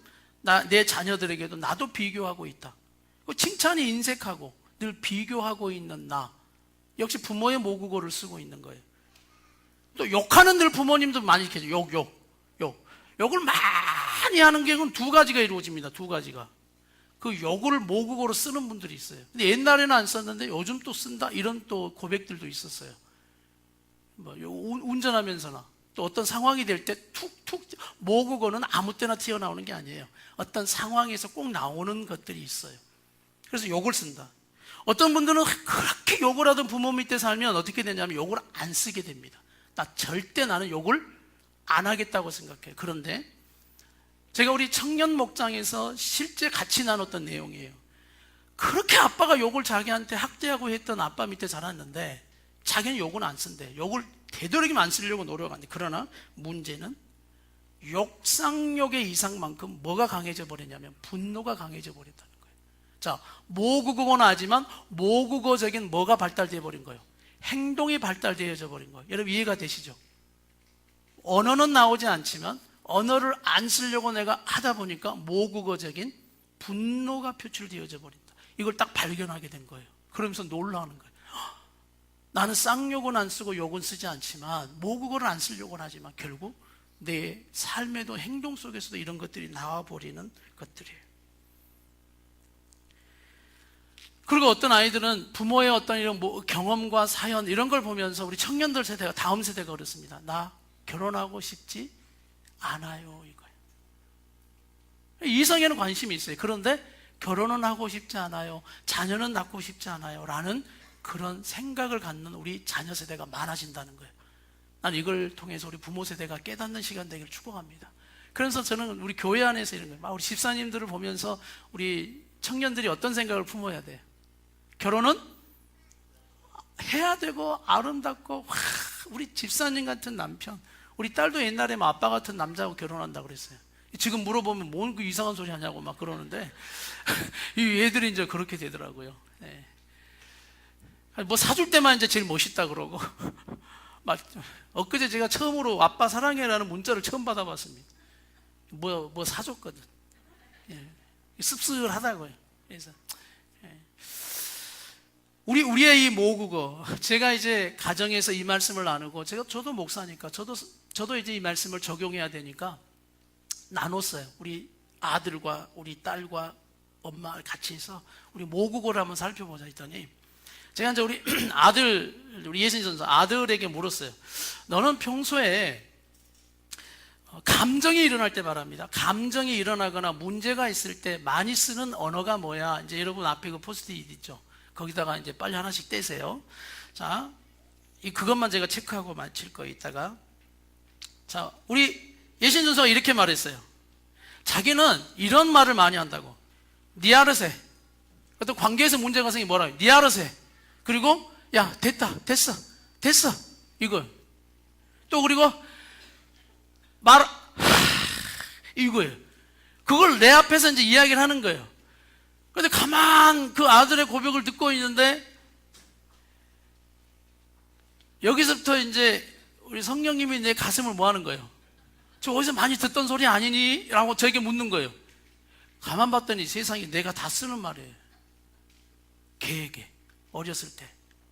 A: 내 자녀들에게도 나도 비교하고 있다. 칭찬이 인색하고 늘 비교하고 있는 나, 역시 부모의 모국어를 쓰고 있는 거예요. 또 욕하는 늘 부모님도 많이 계세요. 욕을 많이 하는 게 두 가지가 이루어집니다. 두 가지가. 그 욕을 모국어로 쓰는 분들이 있어요. 근데 옛날에는 안 썼는데 요즘 또 쓴다, 이런 또 고백들도 있었어요. 운전하면서나 또 어떤 상황이 될 때 툭툭, 모국어는 아무 때나 튀어나오는 게 아니에요. 어떤 상황에서 꼭 나오는 것들이 있어요. 그래서 욕을 쓴다. 어떤 분들은 그렇게 욕을 하던 부모 밑에 살면 어떻게 되냐면 욕을 안 쓰게 됩니다. 나는 욕을 안 하겠다고 생각해요. 그런데 제가 우리 청년 목장에서 실제 같이 나눴던 내용이에요. 그렇게 아빠가 욕을 자기한테 학대하고 했던 아빠 밑에 자랐는데 자기는 욕은 안 쓴대. 욕을 되도록이면 안 쓰려고 노력한대. 그러나 문제는 욕상욕의 이상만큼 뭐가 강해져 버렸냐면 분노가 강해져 버렸다는 거예요. 자, 모국어는 하지만 모국어적인 뭐가 발달되어 버린 거예요? 행동이 발달되어져 버린 거예요. 여러분 이해가 되시죠? 언어는 나오지 않지만 언어를 안 쓰려고 내가 하다 보니까 모국어적인 분노가 표출되어져 버린다. 이걸 딱 발견하게 된 거예요. 그러면서 놀라는 거예요. 나는 쌍욕은 안 쓰고 욕은 쓰지 않지만, 모국어를 안 쓰려고는 하지만 결국 내 삶에도 행동 속에서도 이런 것들이 나와버리는 것들이에요. 그리고 어떤 아이들은 부모의 어떤 이런 경험과 사연 이런 걸 보면서 우리 청년들 세대가, 다음 세대가 그렇습니다. 나 결혼하고 싶지 않아요, 이거예요. 이성에는 관심이 있어요. 그런데 결혼은 하고 싶지 않아요, 자녀는 낳고 싶지 않아요 라는 그런 생각을 갖는 우리 자녀 세대가 많아진다는 거예요. 난 이걸 통해서 우리 부모 세대가 깨닫는 시간 되기를 축복합니다. 그래서 저는 우리 교회 안에서 이런 거예요. 우리 집사님들을 보면서 우리 청년들이 어떤 생각을 품어야 돼요? 결혼은 해야 되고 아름답고, 우리 집사님 같은 남편, 우리 딸도 옛날에 아빠 같은 남자하고 결혼한다고 그랬어요. 지금 물어보면 뭔 그 이상한 소리 하냐고 막 그러는데 이 애들이 이제 그렇게 되더라고요. 네. 뭐 사줄 때만 이제 제일 멋있다 그러고 막 엊그제 제가 처음으로 아빠 사랑해라는 문자를 처음 받아봤습니다. 뭐 사줬거든. 예. 씁쓸하다고요. 그래서 우리의 이 모국어, 제가 이제 가정에서 이 말씀을 나누고, 저도 목사니까 저도 이제 이 말씀을 적용해야 되니까 나눴어요. 우리 아들과 우리 딸과 엄마 같이 해서 우리 모국어를 한번 살펴보자 했더니, 제가 이제 우리 예신이 선수 아들에게 물었어요. 너는 평소에 감정이 일어날 때 말합니다. 감정이 일어나거나 문제가 있을 때 많이 쓰는 언어가 뭐야? 이제 여러분 앞에 그 포스트잇 있죠? 거기다가 이제 빨리 하나씩 떼세요. 자, 그것만 제가 체크하고 마칠 거예요, 이따가. 자, 우리 예신 전사가 이렇게 말했어요. 자기는 이런 말을 많이 한다고. 니아르세. 어떤 관계에서 문제가 생기면 뭐라고? 니아르세. 그리고, 야, 됐어. 이거. 또 그리고, 이거예요. 그걸 내 앞에서 이제 이야기를 하는 거예요. 근데 가만 그 아들의 고백을 듣고 있는데, 여기서부터 이제 우리 성령님이 내 가슴을 뭐 하는 거예요? 저 어디서 많이 듣던 소리 아니니? 라고 저에게 묻는 거예요. 가만 봤더니 세상에 내가 다 쓰는 말이에요. 걔에게 어렸을 때,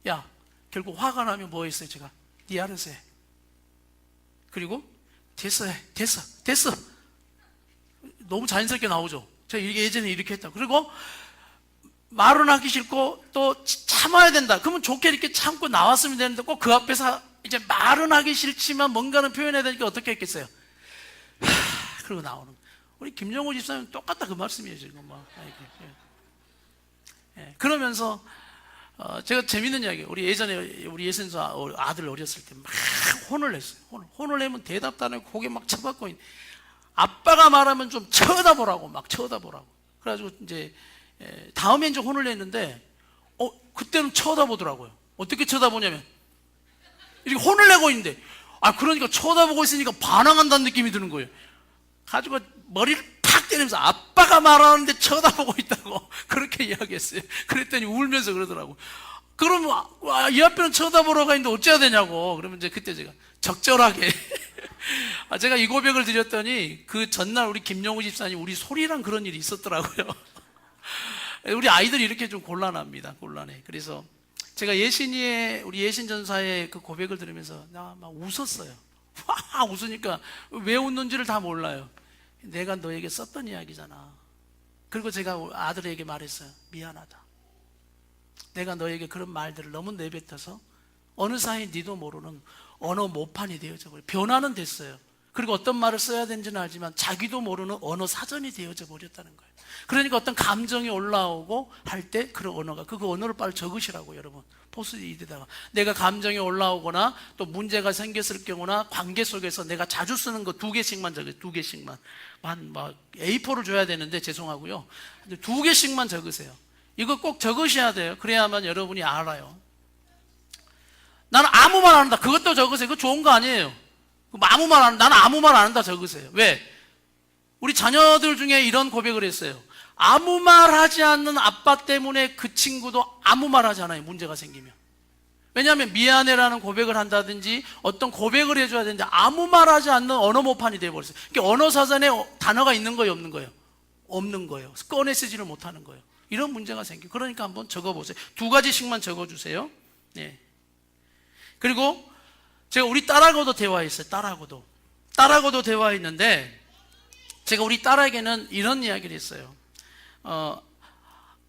A: 야, 결국 화가 나면 뭐 했어요? 제가 니아르세. 그리고 됐어. 너무 자연스럽게 나오죠. 제가 예전에 이렇게 했다. 그리고 말은 하기 싫고 또 참아야 된다. 그러면 좋게 이렇게 참고 나왔으면 되는데, 꼭 그 앞에서 이제 말은 하기 싫지만 뭔가는 표현해야 되니까 어떻게 했겠어요? 그러고 나오는 거예요. 우리 김영호 집사님 똑같다 그 말씀이에요 지금. 그러면서 제가 재밌는 이야기, 우리 예전에 우리 예선수 아들 어렸을 때 막 혼을 냈어요. 혼을 내면 대답도 안 하고 고개 막 쳐박고 있는, 아빠가 말하면 좀 쳐다보라고. 그래가지고 이제 다음에 이제 혼을 냈는데, 그때는 쳐다보더라고요. 어떻게 쳐다보냐면 이렇게 혼을 내고 있는데, 그러니까 쳐다보고 있으니까 반항한다는 느낌이 드는 거예요. 가지고 머리를 팍 때리면서 아빠가 말하는데 쳐다보고 있다고 그렇게 이야기했어요. 그랬더니 울면서 그러더라고. 그러면 이 앞에는 쳐다보러가 있는데 어째야 되냐고. 그러면 이제 그때 제가 적절하게 제가 이 고백을 드렸더니, 그 전날 우리 김영우 집사님, 우리 소리랑 그런 일이 있었더라고요. 우리 아이들이 이렇게 좀 곤란합니다. 곤란해. 그래서 제가 우리 예신 전사의 그 고백을 들으면서 나 막 웃었어요. 와, 웃으니까 왜 웃는지를 다 몰라요. 내가 너에게 썼던 이야기잖아. 그리고 제가 아들에게 말했어요. 미안하다. 내가 너에게 그런 말들을 너무 내뱉어서 어느 사이 니도 모르는 언어 모판이 되어져 버려요. 변화는 됐어요. 그리고 어떤 말을 써야 되는지는 알지만 자기도 모르는 언어 사전이 되어져 버렸다는 거예요. 그러니까 어떤 감정이 올라오고 할 때 그런 언어가, 그 언어를 빨리 적으시라고. 여러분 포스트잇에다가 내가 감정이 올라오거나 또 문제가 생겼을 경우나 관계 속에서 내가 자주 쓰는 거 2개씩만 적으세요. 2개씩만. A4를 줘야 되는데 죄송하고요, 2개씩만 적으세요. 이거 꼭 적으셔야 돼요. 그래야만 여러분이 알아요. 나는 아무 말 안 한다, 그것도 적으세요. 그거 좋은 거 아니에요. 나는 아무 말 안 한다 적으세요. 왜? 우리 자녀들 중에 이런 고백을 했어요. 아무 말 하지 않는 아빠 때문에 그 친구도 아무 말 하지 않아요, 문제가 생기면. 왜냐하면 미안해라는 고백을 한다든지 어떤 고백을 해줘야 되는데 아무 말 하지 않는 언어 모판이 되어버렸어요. 그러니까 언어 사전에 단어가 있는 거예요, 없는 거예요? 없는 거예요. 꺼내 쓰지를 못하는 거예요. 이런 문제가 생겨요. 그러니까 한번 적어보세요. 2가지씩만 적어주세요. 네. 그리고 제가 우리 딸하고도 대화했어요. 딸하고도 대화했는데 제가 우리 딸에게는 이런 이야기를 했어요.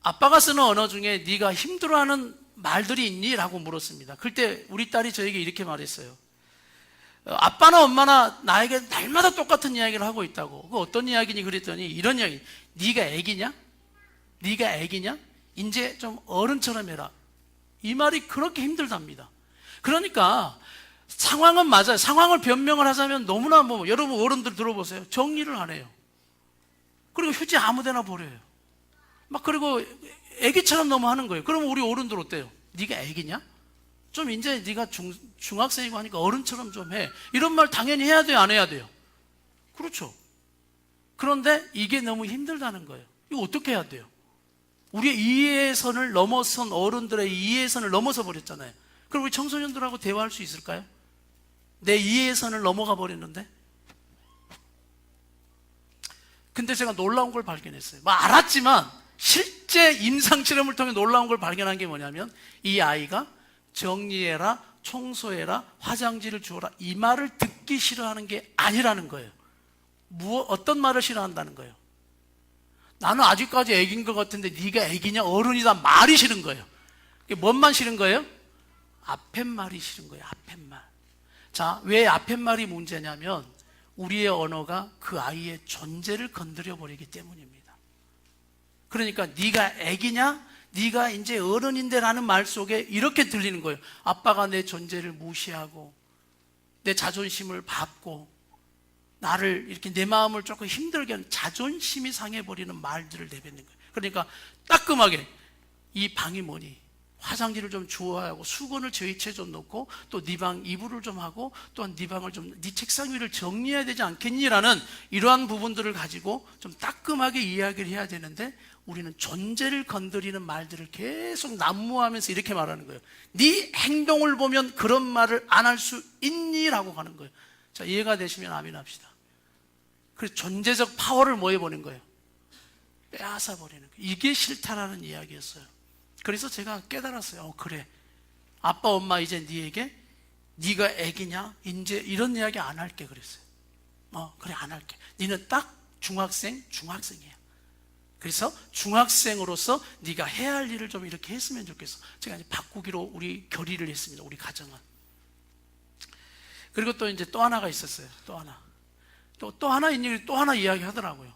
A: 아빠가 쓰는 언어 중에 네가 힘들어하는 말들이 있니? 라고 물었습니다. 그때 우리 딸이 저에게 이렇게 말했어요. 아빠나 엄마나 나에게 날마다 똑같은 이야기를 하고 있다고. 그 어떤 이야기니? 그랬더니 이런 이야기. 네가 애기냐? 이제 좀 어른처럼 해라. 이 말이 그렇게 힘들답니다. 그러니까 상황은 맞아요. 상황을 변명을 하자면 너무나 여러분 어른들 들어보세요. 정리를 안 해요. 그리고 휴지 아무데나 버려요. 그리고 애기처럼 너무 하는 거예요. 그러면 우리 어른들 어때요? 네가 애기냐? 좀 이제 네가 중학생이고 하니까 어른처럼 좀 해. 이런 말 당연히 해야 돼요, 안 해야 돼요? 그렇죠. 그런데 이게 너무 힘들다는 거예요. 이거 어떻게 해야 돼요? 우리의 이해의 선을 넘어선 어른들의 이해의 선을 넘어서 버렸잖아요. 그럼 우리 청소년들하고 대화할 수 있을까요? 내 이해의 선을 넘어가 버렸는데? 근데 제가 놀라운 걸 발견했어요. 알았지만 실제 임상실험을 통해 놀라운 걸 발견한 게 뭐냐면 이 아이가 정리해라, 청소해라, 화장지를 주워라 이 말을 듣기 싫어하는 게 아니라는 거예요. 어떤 말을 싫어한다는 거예요? 나는 아직까지 애기인 것 같은데 네가 애기냐? 어른이다 말이 싫은 거예요. 뭔 말 싫은 거예요? 앞에 말이 싫은 거예요. 앞에 말. 자, 왜 앞에 말이 문제냐면 우리의 언어가 그 아이의 존재를 건드려 버리기 때문입니다. 그러니까 네가 애기냐? 네가 이제 어른인데 라는 말 속에 이렇게 들리는 거예요. 아빠가 내 존재를 무시하고 내 자존심을 밟고 나를 이렇게 내 마음을 조금 힘들게 하는 자존심이 상해버리는 말들을 내뱉는 거예요. 그러니까 따끔하게 이 방이 뭐니? 화장지를 좀 주워야 하고 수건을 저희채 좀 놓고 또 네 방 이불을 좀 하고 또한 네 방을 좀 네 책상 위를 정리해야 되지 않겠니라는 이러한 부분들을 가지고 좀 따끔하게 이야기를 해야 되는데 우리는 존재를 건드리는 말들을 계속 난무하면서 이렇게 말하는 거예요. 네 행동을 보면 그런 말을 안 할 수 있니? 라고 하는 거예요. 자, 이해가 되시면 아멘 합시다. 그래서 존재적 파워를 뭐 해버린 거예요? 빼앗아 버리는 거예요. 이게 싫다라는 이야기였어요. 그래서 제가 깨달았어요. 그래, 아빠 엄마 이제 네에게 네가 애기냐? 이제 이런 이야기 안 할게 그랬어요. 그래, 안 할게. 너는 딱 중학생이야. 그래서 중학생으로서 네가 해야 할 일을 좀 이렇게 했으면 좋겠어. 제가 이제 바꾸기로 우리 결의를 했습니다. 우리 가정은. 그리고 또 이제 또 하나가 있었어요. 또 하나 이야기 하더라고요.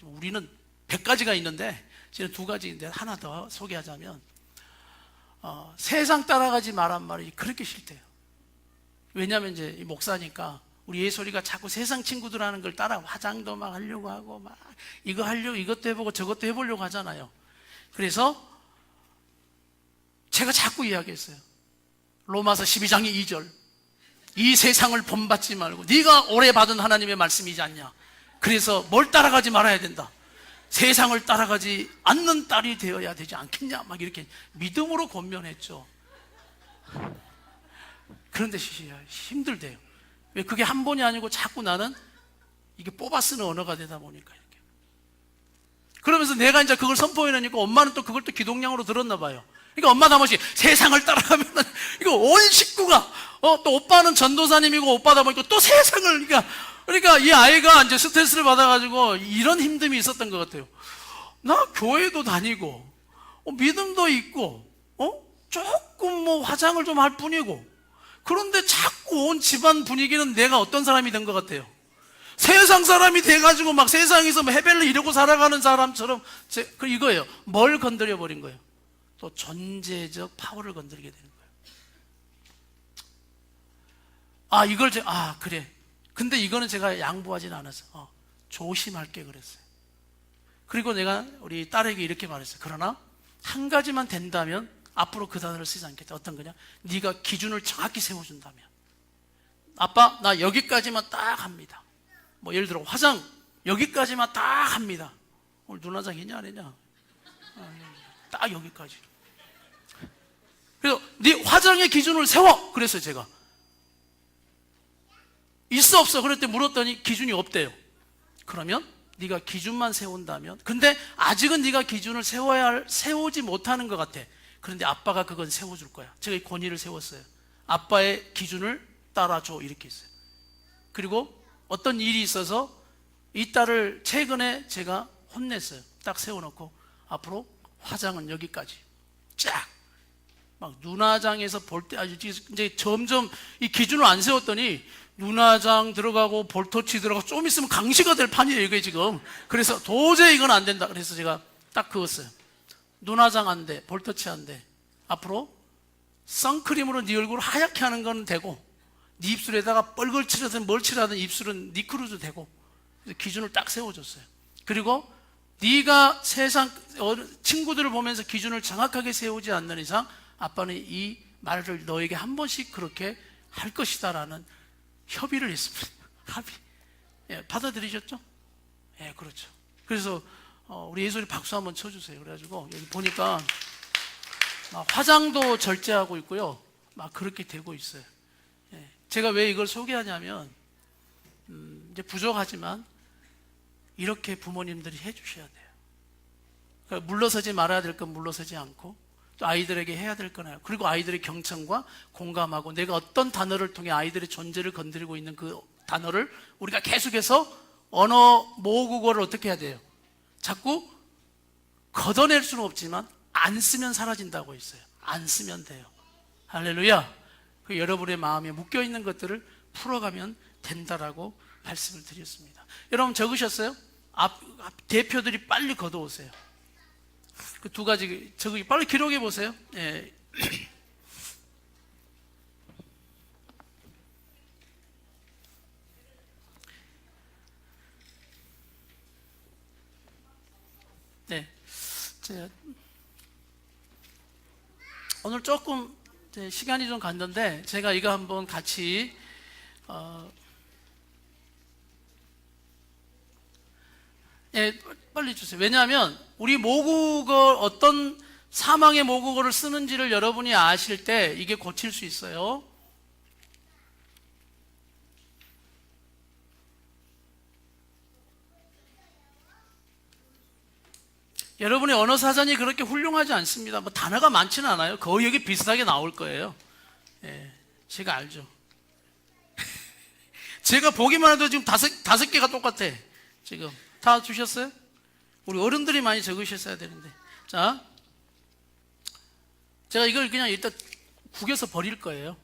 A: 우리는 100가지가 있는데 지금 2가지인데 하나 더 소개하자면 세상 따라가지 말란 말이 그렇게 싫대요. 왜냐하면 이제 목사니까 우리 예솔이가 자꾸 세상 친구들 하는 걸 따라 화장도 막 하려고 하고 막 이거 하려고 이것도 해보고 저것도 해보려고 하잖아요. 그래서 제가 자꾸 이야기했어요. 로마서 12장 2절 이 세상을 본받지 말고 네가 오래 받은 하나님의 말씀이지 않냐. 그래서 뭘 따라가지 말아야 된다. 세상을 따라가지 않는 딸이 되어야 되지 않겠냐. 막 이렇게 믿음으로 권면했죠. 그런데 힘들대요. 왜? 그게 한 번이 아니고 자꾸 나는 이게 뽑아 쓰는 언어가 되다 보니까 이렇게. 그러면서 내가 이제 그걸 선포해내니까 엄마는 또 그걸 또 기동량으로 들었나 봐요. 그러니까 엄마도 한 번씩 세상을 따라가면 이거 온 식구가 또 오빠는 전도사님이고 오빠다 보니까 또 세상을 그러니까 이 아이가 이제 스트레스를 받아가지고 이런 힘듦이 있었던 것 같아요. 나 교회도 다니고 믿음도 있고 조금 화장을 좀 할 뿐이고 그런데 자꾸 온 집안 분위기는 내가 어떤 사람이 된 것 같아요? 세상 사람이 돼가지고 막 세상에서 해벨을 이러고 살아가는 사람처럼 이거예요. 뭘 건드려 버린 거예요? 또 존재적 파워를 건드리게 되는 거예요. 그래. 근데 이거는 제가 양보하지는 않았어요. 조심할게 그랬어요. 그리고 내가 우리 딸에게 이렇게 말했어요. 그러나 한 가지만 된다면 앞으로 그 단어를 쓰지 않겠다. 어떤 거냐? 네가 기준을 정확히 세워준다면. 아빠, 나 여기까지만 딱 합니다. 예를 들어 화장 여기까지만 딱 합니다. 오늘 눈화장 했냐 안 했냐? 딱 여기까지. 그래서 네 화장의 기준을 세워 그랬어요. 제가 있어 없어 그랬더니 물었더니 기준이 없대요. 그러면 네가 기준만 세운다면, 근데 아직은 네가 기준을 세우지 못하는 것 같아. 그런데 아빠가 그건 세워줄 거야. 제가 이 권위를 세웠어요. 아빠의 기준을 따라줘 이렇게 했어요. 그리고 어떤 일이 있어서 이 딸을 최근에 제가 혼냈어요. 딱 세워놓고 앞으로 화장은 여기까지 쫙 막 눈화장에서 볼 때 아주 이제 점점 이 기준을 안 세웠더니 눈화장 들어가고 볼터치 들어가고 좀 있으면 강시가 될 판이에요 이게 지금. 그래서 도저히 이건 안 된다. 그래서 제가 딱 그었어요. 눈화장 안 돼, 볼터치 안 돼. 앞으로 선크림으로 네 얼굴을 하얗게 하는 건 되고 네 입술에다가 뻘걸 칠하든 뭘 칠하든 입술은 니크루도 되고. 그래서 기준을 딱 세워줬어요. 그리고 네가 세상 친구들을 보면서 기준을 정확하게 세우지 않는 이상 아빠는 이 말을 너에게 한 번씩 그렇게 할 것이다라는 협의를 했습니다. 합의. 예, 받아들이셨죠? 예, 그렇죠. 그래서 우리 예솔이 박수 한번 쳐주세요. 그래가지고 여기 보니까 막 화장도 절제하고 있고요. 막 그렇게 되고 있어요. 예, 제가 왜 이걸 소개하냐면 이제 부족하지만 이렇게 부모님들이 해주셔야 돼요. 그러니까 물러서지 말아야 될 건 물러서지 않고 또 아이들에게 해야 될 거나요. 그리고 아이들의 경청과 공감하고 내가 어떤 단어를 통해 아이들의 존재를 건드리고 있는 그 단어를 우리가 계속해서 언어 모국어를 어떻게 해야 돼요? 자꾸 걷어낼 수는 없지만 안 쓰면 사라진다고 했어요. 안 쓰면 돼요. 할렐루야. 그 여러분의 마음에 묶여있는 것들을 풀어가면 된다라고 말씀을 드렸습니다. 여러분 적으셨어요? 대표들이 빨리 걷어오세요. 그 두 가지 저기 빨리 기록해 보세요. 예. 네. 제가 오늘 조금 시간이 좀 갔는데 제가 이거 한번 같이 예, 빨리 주세요. 왜냐하면 우리 모국어 어떤 사망의 모국어를 쓰는지를 여러분이 아실 때 이게 고칠 수 있어요. 여러분의 언어 사전이 그렇게 훌륭하지 않습니다. 뭐 단어가 많지는 않아요. 거의 여기 비슷하게 나올 거예요. 예, 제가 알죠. 제가 보기만 해도 지금 다섯 개가 똑같아. 지금 다 주셨어요? 우리 어른들이 많이 적으셨어야 되는데. 자, 제가 이걸 그냥 일단 구겨서 버릴 거예요.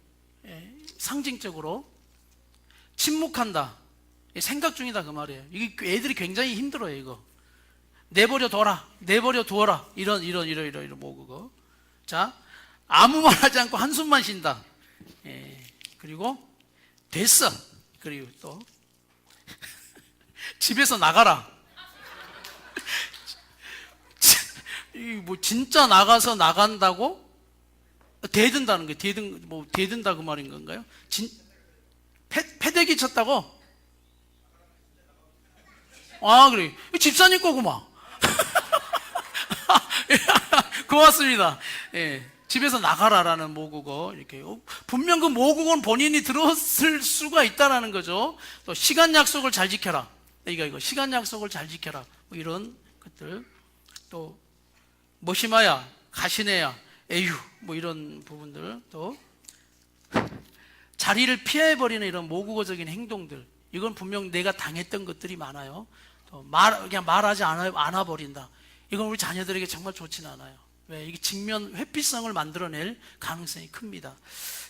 A: 예, 상징적으로 침묵한다. 생각 중이다 그 말이에요. 이게 애들이 굉장히 힘들어요. 이거 내버려 둬라, 내버려 두어라. 이런 모국어. 자, 아무 말 하지 않고 한숨만 쉰다. 예, 그리고 됐어. 그리고 또 집에서 나가라. 뭐 진짜 나가서 나간다고? 대든다는 거예요. 대든다 그 말인 건가요? 패대기 쳤다고? 아, 그래. 집사님 거구만. 고맙습니다. 예, 집에서 나가라라는 모국어. 이렇게. 분명 그 모국어는 본인이 들었을 수가 있다라는 거죠. 또 시간 약속을 잘 지켜라. 이거 시간 약속을 잘 지켜라. 뭐 이런 것들. 또 머시마야, 가시네야, 에휴, 뭐 이런 부분들. 또 자리를 피해버리는 이런 모국어적인 행동들. 이건 분명 내가 당했던 것들이 많아요. 또 그냥 말하지 않아 버린다. 이건 우리 자녀들에게 정말 좋지는 않아요. 왜? 이게 직면 회피성을 만들어낼 가능성이 큽니다.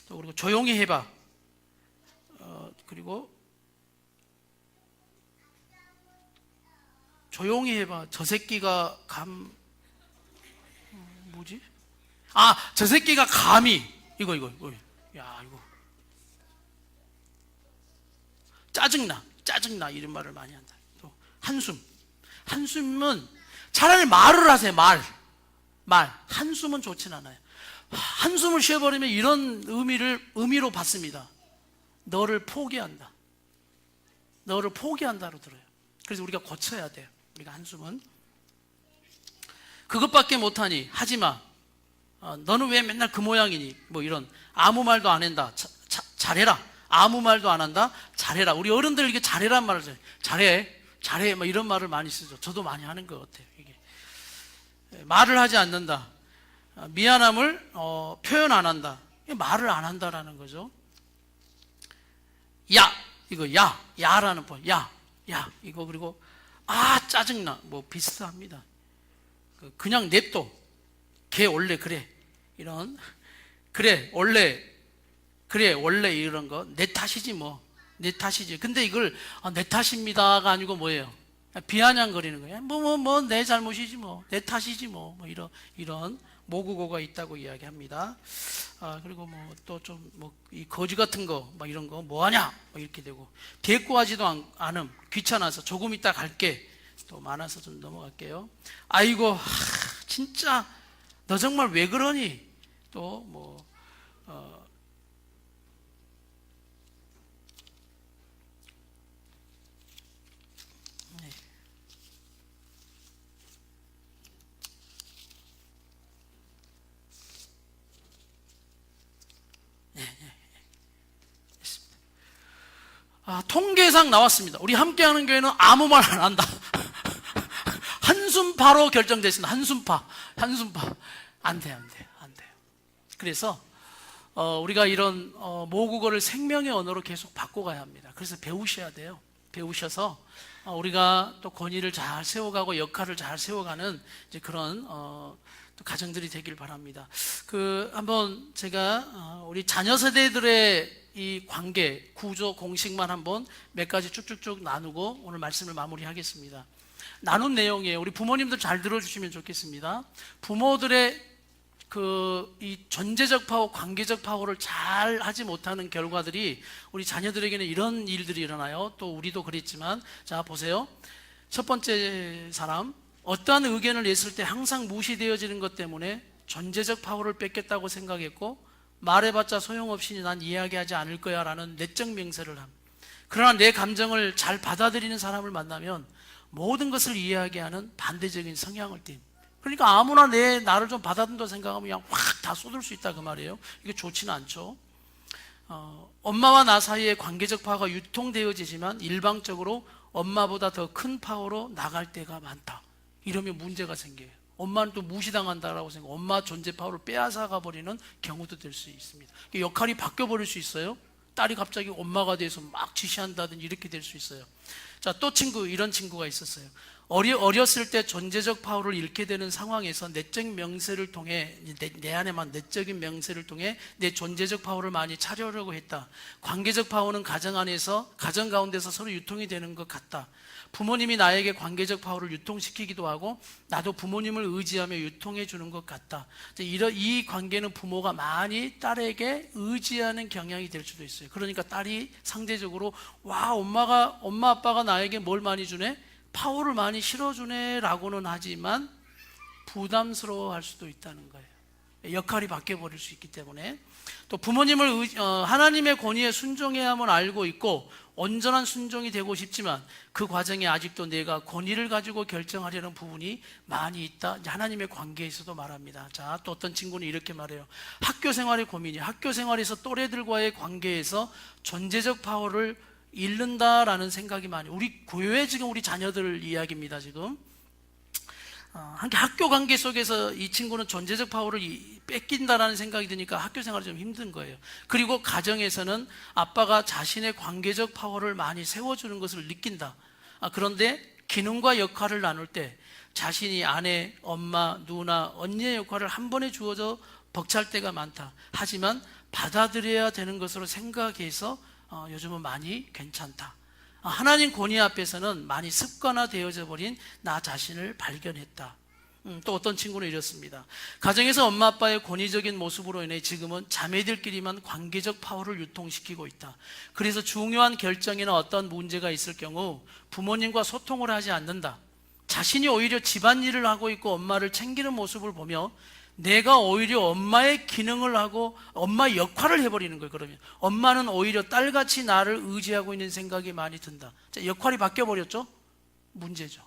A: 또 그리고 조용히 해봐. 그리고 조용히 해봐. 저 새끼가 뭐지? 아, 저 새끼가 감히 이거. 야, 이거 짜증나 이런 말을 많이 한다. 또 한숨은 차라리 말을 하세요. 말 한숨은 좋진 않아요. 한숨을 쉬어버리면 이런 의미로 받습니다. 너를 포기한다로 들어요. 그래서 우리가 고쳐야 돼요. 우리가 한숨은 그것밖에 못하니 하지마. 너는 왜 맨날 그 모양이니? 뭐 이런 아무 말도 안 한다. 잘해라. 아무 말도 안 한다. 잘해라. 우리 어른들 이게 잘해란 말을 써요. 잘해. 뭐 이런 말을 많이 쓰죠. 저도 많이 하는 것 같아요. 이게 말을 하지 않는다. 미안함을 표현 안 한다. 말을 안 한다라는 거죠. 야, 이거 야라는 법, 야 이거. 그리고 짜증나, 뭐 비슷합니다. 그냥 냅둬, 걔 원래 그래, 이런, 그래 원래 이런 거 내 탓이지 뭐, 내 탓이지. 근데 이걸 내 탓입니다가 아니고 뭐예요? 비아냥거리는 거예요. 뭐 내 잘못이지 뭐, 내 탓이지 뭐 이런 모국어가 있다고 이야기합니다. 그리고 뭐 또 좀 뭐 이 거지 같은 거 막 이런 거 뭐하냐 뭐 이렇게 되고, 대꾸하지도 않음, 귀찮아서 조금 이따 갈게, 또 많아서 좀 넘어갈게요. 아이고 진짜 너 정말 왜 그러니, 또 뭐 통계상 나왔습니다. 우리 함께하는 교회는 아무 말 안 한다. 한숨파로 결정됐습니다. 한숨파. 안 돼요. 그래서 우리가 이런 모국어를 생명의 언어로 계속 바꿔가야 합니다. 그래서 배우셔야 돼요. 배우셔서 우리가 또 권위를 잘 세워가고 역할을 잘 세워가는 이제 그런 또 가정들이 되길 바랍니다. 한번 제가 우리 자녀 세대들의 이 관계, 구조, 공식만 한번 몇 가지 쭉쭉쭉 나누고 오늘 말씀을 마무리하겠습니다. 나눈 내용이에요. 우리 부모님들 잘 들어주시면 좋겠습니다. 부모들의 이 존재적 파워, 관계적 파워를 잘 하지 못하는 결과들이 우리 자녀들에게는 이런 일들이 일어나요. 또 우리도 그랬지만, 자 보세요. 첫 번째 사람, 어떠한 의견을 냈을 때 항상 무시되어지는 것 때문에 존재적 파워를 뺏겠다고 생각했고, 말해봤자 소용없으니 난 이야기하지 않을 거야 라는 내적 명세를 함. 그러나 내 감정을 잘 받아들이는 사람을 만나면 모든 것을 이야기하는 반대적인 성향을 띈. 그러니까 아무나 나를 좀 받아준다고 생각하면 그냥 확 다 쏟을 수 있다 그 말이에요. 이게 좋지는 않죠. 엄마와 나 사이의 관계적 파워가 유통되어지지만 일방적으로 엄마보다 더 큰 파워로 나갈 때가 많다. 이러면 문제가 생겨요. 엄마는 또 무시당한다라고 생각, 엄마 존재 파워를 빼앗아가 버리는 경우도 될 수 있습니다. 역할이 바뀌어 버릴 수 있어요. 딸이 갑자기 엄마가 돼서 막 지시한다든지 이렇게 될 수 있어요. 자, 또 이런 친구가 있었어요. 어렸을 때 존재적 파워를 잃게 되는 상황에서 내적 명세를 통해, 내 안에만 내적인 명세를 통해 내 존재적 파워를 많이 차려려고 했다. 관계적 파워는 가정 가운데서 서로 유통이 되는 것 같다. 부모님이 나에게 관계적 파워를 유통시키기도 하고 나도 부모님을 의지하며 유통해 주는 것 같다. 이 관계는 부모가 많이 딸에게 의지하는 경향이 될 수도 있어요. 그러니까 딸이 상대적으로 엄마 아빠가 나에게 뭘 많이 주네? 파워를 많이 실어주네 라고는 하지만 부담스러워할 수도 있다는 거예요. 역할이 바뀌어버릴 수 있기 때문에. 또 부모님을 하나님의 권위에 순종해야만 알고 있고 온전한 순종이 되고 싶지만 그 과정에 아직도 내가 권위를 가지고 결정하려는 부분이 많이 있다. 하나님의 관계에서도 말합니다. 자, 또 어떤 친구는 이렇게 말해요. 학교 생활의 고민이, 학교 생활에서 또래들과의 관계에서 존재적 파워를 잃는다라는 생각이 많이, 우리 교회 지금 우리 자녀들 이야기입니다. 지금 학교 관계 속에서 이 친구는 존재적 파워를 뺏긴다라는 생각이 드니까 학교 생활이 좀 힘든 거예요. 그리고 가정에서는 아빠가 자신의 관계적 파워를 많이 세워주는 것을 느낀다. 그런데 기능과 역할을 나눌 때 자신이 아내, 엄마, 누나, 언니의 역할을 한 번에 주어져 벅찰 때가 많다. 하지만 받아들여야 되는 것으로 생각해서 요즘은 많이 괜찮다. 하나님 권위 앞에서는 많이 습관화되어져 버린 나 자신을 발견했다. 또 어떤 친구는 이렇습니다. 가정에서 엄마 아빠의 권위적인 모습으로 인해 지금은 자매들끼리만 관계적 파워를 유통시키고 있다. 그래서 중요한 결정이나 어떤 문제가 있을 경우 부모님과 소통을 하지 않는다. 자신이 오히려 집안일을 하고 있고 엄마를 챙기는 모습을 보며 내가 오히려 엄마의 기능을 하고 엄마의 역할을 해버리는 거예요. 그러면 엄마는 오히려 딸같이 나를 의지하고 있는 생각이 많이 든다. 자, 역할이 바뀌어버렸죠? 문제죠.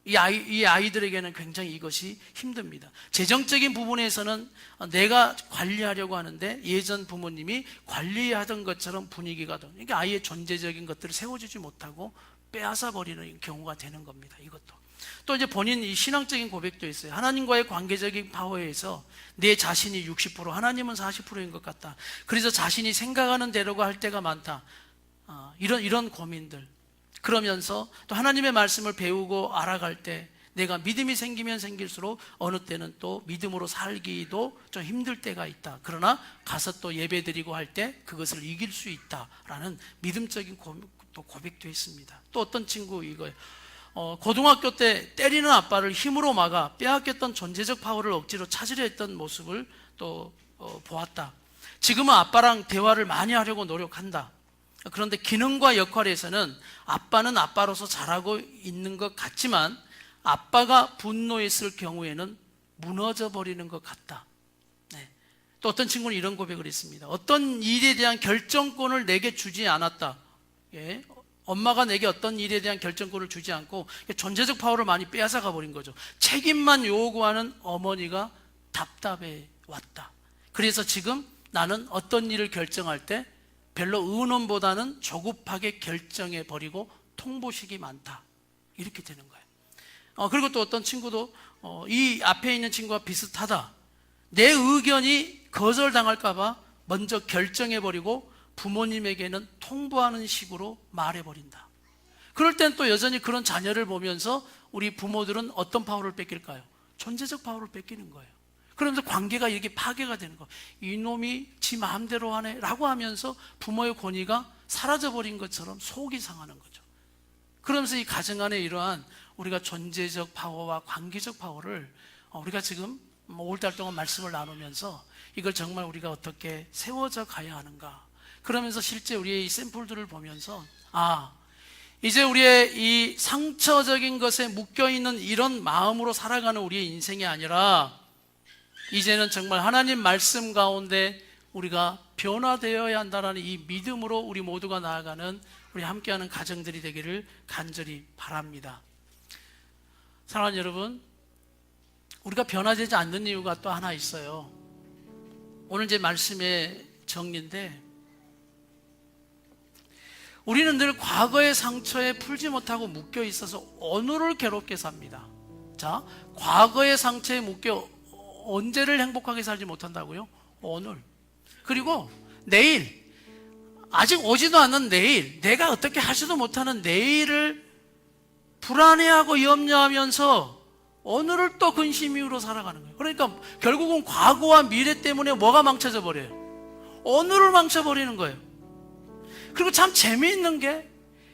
A: 이 아이들에게는 굉장히 이것이 힘듭니다. 재정적인 부분에서는 내가 관리하려고 하는데 예전 부모님이 관리하던 것처럼 분위기가 그러니까 아이의 존재적인 것들을 세워주지 못하고 빼앗아 버리는 경우가 되는 겁니다. 이것도. 또 이제 본인 이 신앙적인 고백도 있어요. 하나님과의 관계적인 파워에서 내 자신이 60%, 하나님은 40%인 것 같다. 그래서 자신이 생각하는 대로가 할 때가 많다. 이런 고민들. 그러면서 또 하나님의 말씀을 배우고 알아갈 때 내가 믿음이 생기면 생길수록 어느 때는 또 믿음으로 살기도 좀 힘들 때가 있다. 그러나 가서 또 예배 드리고 할 때 그것을 이길 수 있다라는 믿음적인 또 고백도 있습니다. 또 어떤 친구 이거예요. 고등학교 때 때리는 아빠를 힘으로 막아 빼앗겼던 존재적 파워를 억지로 찾으려 했던 모습을 또 보았다. 지금은 아빠랑 대화를 많이 하려고 노력한다. 그런데 기능과 역할에서는 아빠는 아빠로서 잘하고 있는 것 같지만 아빠가 분노했을 경우에는 무너져 버리는 것 같다. 네. 또 어떤 친구는 이런 고백을 했습니다. 어떤 일에 대한 결정권을 내게 주지 않았다. 예. 엄마가 내게 어떤 일에 대한 결정권을 주지 않고 존재적 파워를 많이 빼앗아가 버린 거죠. 책임만 요구하는 어머니가 답답해 왔다. 그래서 지금 나는 어떤 일을 결정할 때 별로 의논보다는 조급하게 결정해 버리고 통보식이 많다. 이렇게 되는 거예요. 그리고 또 어떤 친구도 이 앞에 있는 친구와 비슷하다. 내 의견이 거절당할까 봐 먼저 결정해 버리고 부모님에게는 통보하는 식으로 말해버린다. 그럴 땐 또 여전히 그런 자녀를 보면서 우리 부모들은 어떤 파워를 뺏길까요? 존재적 파워를 뺏기는 거예요. 그러면서 관계가 이렇게 파괴가 되는 거예요. 이놈이 지 마음대로 하네 라고 하면서 부모의 권위가 사라져버린 것처럼 속이 상하는 거죠. 그러면서 이 가정 안에 이러한 우리가 존재적 파워와 관계적 파워를 우리가 지금 5달 동안 말씀을 나누면서 이걸 정말 우리가 어떻게 세워져 가야 하는가. 그러면서 실제 우리의 이 샘플들을 보면서 이제 우리의 이 상처적인 것에 묶여있는 이런 마음으로 살아가는 우리의 인생이 아니라 이제는 정말 하나님 말씀 가운데 우리가 변화되어야 한다는 이 믿음으로 우리 모두가 나아가는 우리 함께하는 가정들이 되기를 간절히 바랍니다. 사랑하는 여러분, 우리가 변화되지 않는 이유가 또 하나 있어요. 오늘 제 말씀의 정리인데 우리는 늘 과거의 상처에 풀지 못하고 묶여 있어서 오늘을 괴롭게 삽니다. 자, 과거의 상처에 묶여 언제를 행복하게 살지 못한다고요? 오늘. 그리고 내일, 아직 오지도 않는 내일, 내가 어떻게 하지도 못하는 내일을 불안해하고 염려하면서 오늘을 또 근심 이후로 살아가는 거예요. 그러니까 결국은 과거와 미래 때문에 뭐가 망쳐져 버려요? 오늘을 망쳐버리는 거예요. 그리고 참 재미있는 게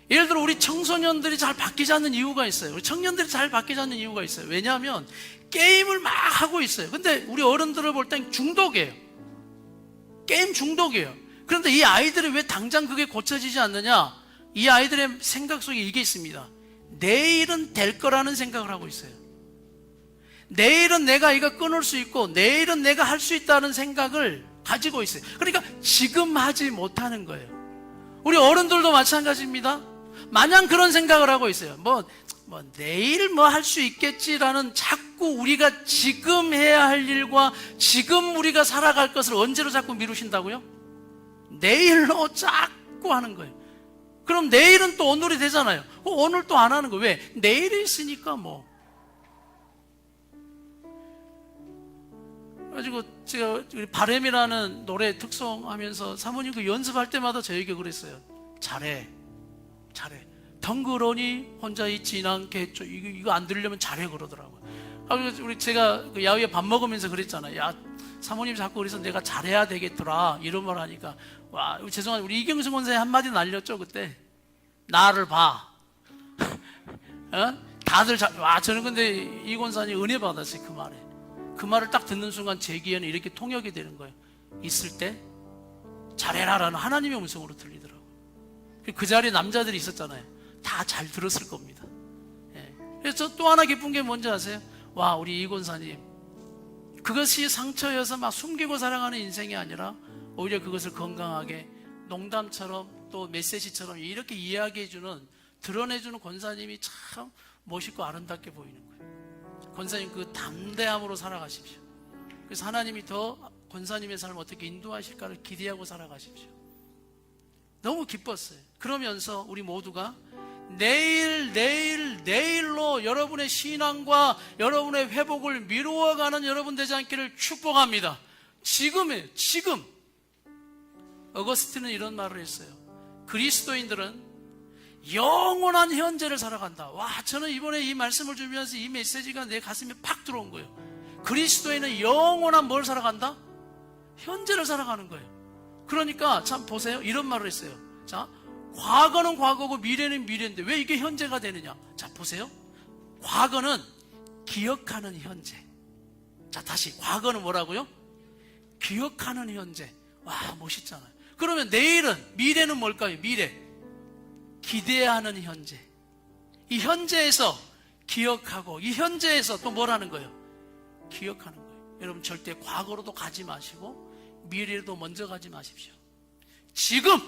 A: 예를 들어 우리 청소년들이 잘 바뀌지 않는 이유가 있어요. 우리 청년들이 잘 바뀌지 않는 이유가 있어요. 왜냐하면 게임을 막 하고 있어요. 근데 우리 어른들을 볼 땐 중독이에요. 게임 중독이에요. 그런데 이 아이들이 왜 당장 그게 고쳐지지 않느냐? 이 아이들의 생각 속에 이게 있습니다. 내일은 될 거라는 생각을 하고 있어요. 내일은 내가 이거 끊을 수 있고 내일은 내가 할 수 있다는 생각을 가지고 있어요. 그러니까 지금 하지 못하는 거예요. 우리 어른들도 마찬가지입니다. 마냥 그런 생각을 하고 있어요. 내일 뭐 할 수 있겠지라는 자꾸 우리가 지금 해야 할 일과 지금 우리가 살아갈 것을 언제로 자꾸 미루신다고요? 내일로 자꾸 하는 거예요. 그럼 내일은 또 오늘이 되잖아요. 오늘 또 안 하는 거예요. 왜? 내일이 있으니까 뭐. 그래가지고 제가 바램이라는 노래 특송하면서 사모님 그 연습할 때마다 저에게 그랬어요. 잘해. 덩그러니 혼자 있진 않겠죠. 이거 안 들으려면 잘해 그러더라고요. 그래서 제가 그 야외에 밥 먹으면서 그랬잖아요. 야, 사모님 자꾸 그래서 내가 잘해야 되겠더라 이런 말 하니까 와, 죄송한데 우리 이경승 원사님 한마디 날렸죠 그때. 나를 봐. 다들 저는 근데 이 권사님 은혜 받았어요. 그 말에. 그 말을 딱 듣는 순간 제 귀에는 이렇게 통역이 되는 거예요. 있을 때 잘해라라는 하나님의 음성으로 들리더라고요. 그 자리에 남자들이 있었잖아요. 다 잘 들었을 겁니다. 예. 그래서 또 하나 기쁜 게 뭔지 아세요? 와, 우리 이 권사님 그것이 상처여서 막 숨기고 살아가는 인생이 아니라 오히려 그것을 건강하게 농담처럼 또 메시지처럼 이렇게 이야기해주는 드러내주는 권사님이 참 멋있고 아름답게 보이는 거예요. 권사님 그 담대함으로 살아가십시오. 그래서 하나님이 더 권사님의 삶을 어떻게 인도하실까를 기대하고 살아가십시오. 너무 기뻤어요. 그러면서 우리 모두가 내일로 여러분의 신앙과 여러분의 회복을 미루어가는 여러분 되지 않기를 축복합니다. 지금이에요. 지금. 어거스틴은 이런 말을 했어요. 그리스도인들은 영원한 현재를 살아간다. 와, 저는 이번에 이 말씀을 주면서 이 메시지가 내 가슴에 팍 들어온 거예요. 그리스도인은 영원한 뭘 살아간다? 현재를 살아가는 거예요. 그러니까 참 보세요. 이런 말을 했어요. 자, 과거는 과거고 미래는 미래인데 왜 이게 현재가 되느냐? 자, 보세요. 과거는 기억하는 현재. 자, 다시 과거는 뭐라고요? 기억하는 현재. 와, 멋있잖아요. 그러면 내일은, 미래는 뭘까요? 미래. 기대하는 현재. 이 현재에서 기억하고 이 현재에서 또 뭘 하는 거예요? 기억하는 거예요. 여러분 절대 과거로도 가지 마시고 미래로도 먼저 가지 마십시오. 지금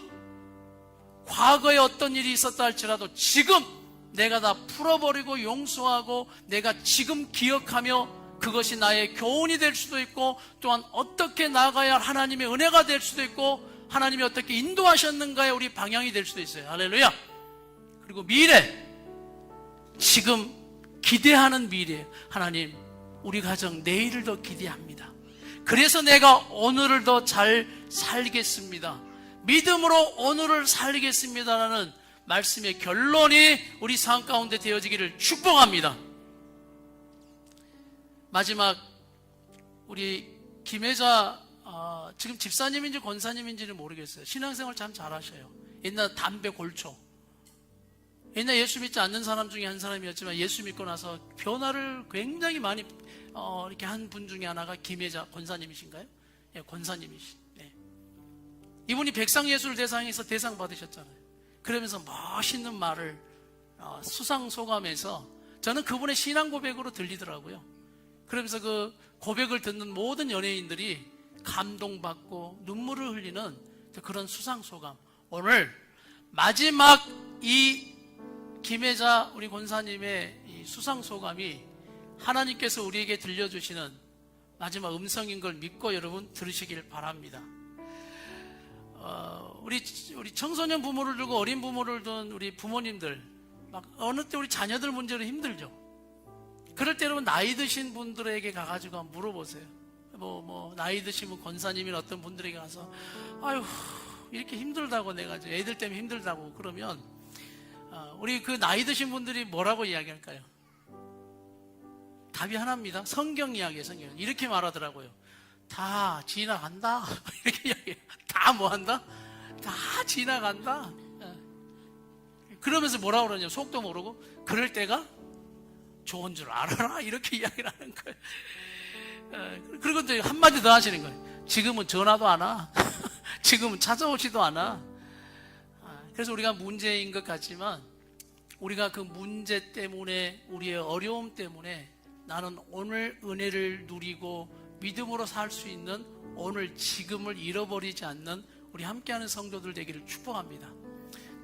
A: 과거에 어떤 일이 있었다 할지라도 지금 내가 다 풀어버리고 용서하고 내가 지금 기억하며 그것이 나의 교훈이 될 수도 있고 또한 어떻게 나아가야 할 하나님의 은혜가 될 수도 있고 하나님이 어떻게 인도하셨는가에 우리 방향이 될 수도 있어요. 할렐루야. 그리고 미래, 지금 기대하는 미래. 하나님, 우리 가정 내일을 더 기대합니다. 그래서 내가 오늘을 더 잘 살겠습니다. 믿음으로 오늘을 살겠습니다라는 말씀의 결론이 우리 삶 가운데 되어지기를 축복합니다. 마지막 우리 김혜자 지금 집사님인지 권사님인지는 모르겠어요. 신앙생활 참 잘하셔요. 옛날 담배 골초. 옛날 예수 믿지 않는 사람 중에 한 사람이었지만 예수 믿고 나서 변화를 굉장히 많이 이렇게 한 분 중에 하나가 김혜자 권사님이신가요? 예, 권사님이신. 네. 이분이 백상예술 대상에서 대상 받으셨잖아요. 그러면서 멋있는 말을 수상소감해서 저는 그분의 신앙 고백으로 들리더라고요. 그러면서 그 고백을 듣는 모든 연예인들이 감동받고 눈물을 흘리는 그런 수상소감. 오늘 마지막 이 김혜자 우리 권사님의 이 수상소감이 하나님께서 우리에게 들려주시는 마지막 음성인 걸 믿고 여러분 들으시길 바랍니다. 우리 청소년 부모를 두고 어린 부모를 둔 우리 부모님들 막 어느 때 우리 자녀들 문제로 힘들죠. 그럴 때 여러분 나이 드신 분들에게 가가지고 한번 물어보세요. 나이 드시면 권사님이나 어떤 분들에게 가서 아유 이렇게 힘들다고 내가 애들 때문에 힘들다고 그러면 우리 그 나이 드신 분들이 뭐라고 이야기할까요? 답이 하나입니다. 성경 이야기예요. 성경 이렇게 말하더라고요. 다 지나간다. 이렇게 이야기해요. 다 뭐한다? 다 지나간다. 그러면서 뭐라고 그러냐? 속도 모르고 그럴 때가 좋은 줄 알아라. 이렇게 이야기를 하는 거예요. 그리고 또 한마디 더 하시는 거예요. 지금은 전화도 안 와. 지금은 찾아오지도 않아. 그래서 우리가 문제인 것 같지만 우리가 그 문제 때문에 우리의 어려움 때문에 나는 오늘 은혜를 누리고 믿음으로 살 수 있는 오늘 지금을 잃어버리지 않는 우리 함께하는 성도들 되기를 축복합니다.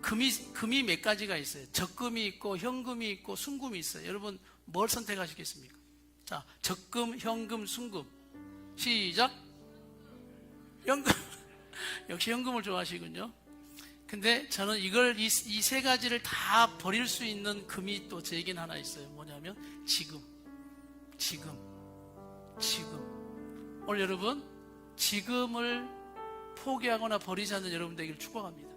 A: 금이 몇 가지가 있어요. 적금이 있고 현금이 있고 순금이 있어요. 여러분 뭘 선택하시겠습니까? 자, 적금, 현금, 순금. 시작. 현금. 역시 현금을 좋아하시군요. 근데 저는 이 세 가지를 다 버릴 수 있는 금이 또 제겐 하나 있어요. 뭐냐면 지금. 오늘 여러분 지금을 포기하거나 버리지 않는 여러분 되기를 축복합니다.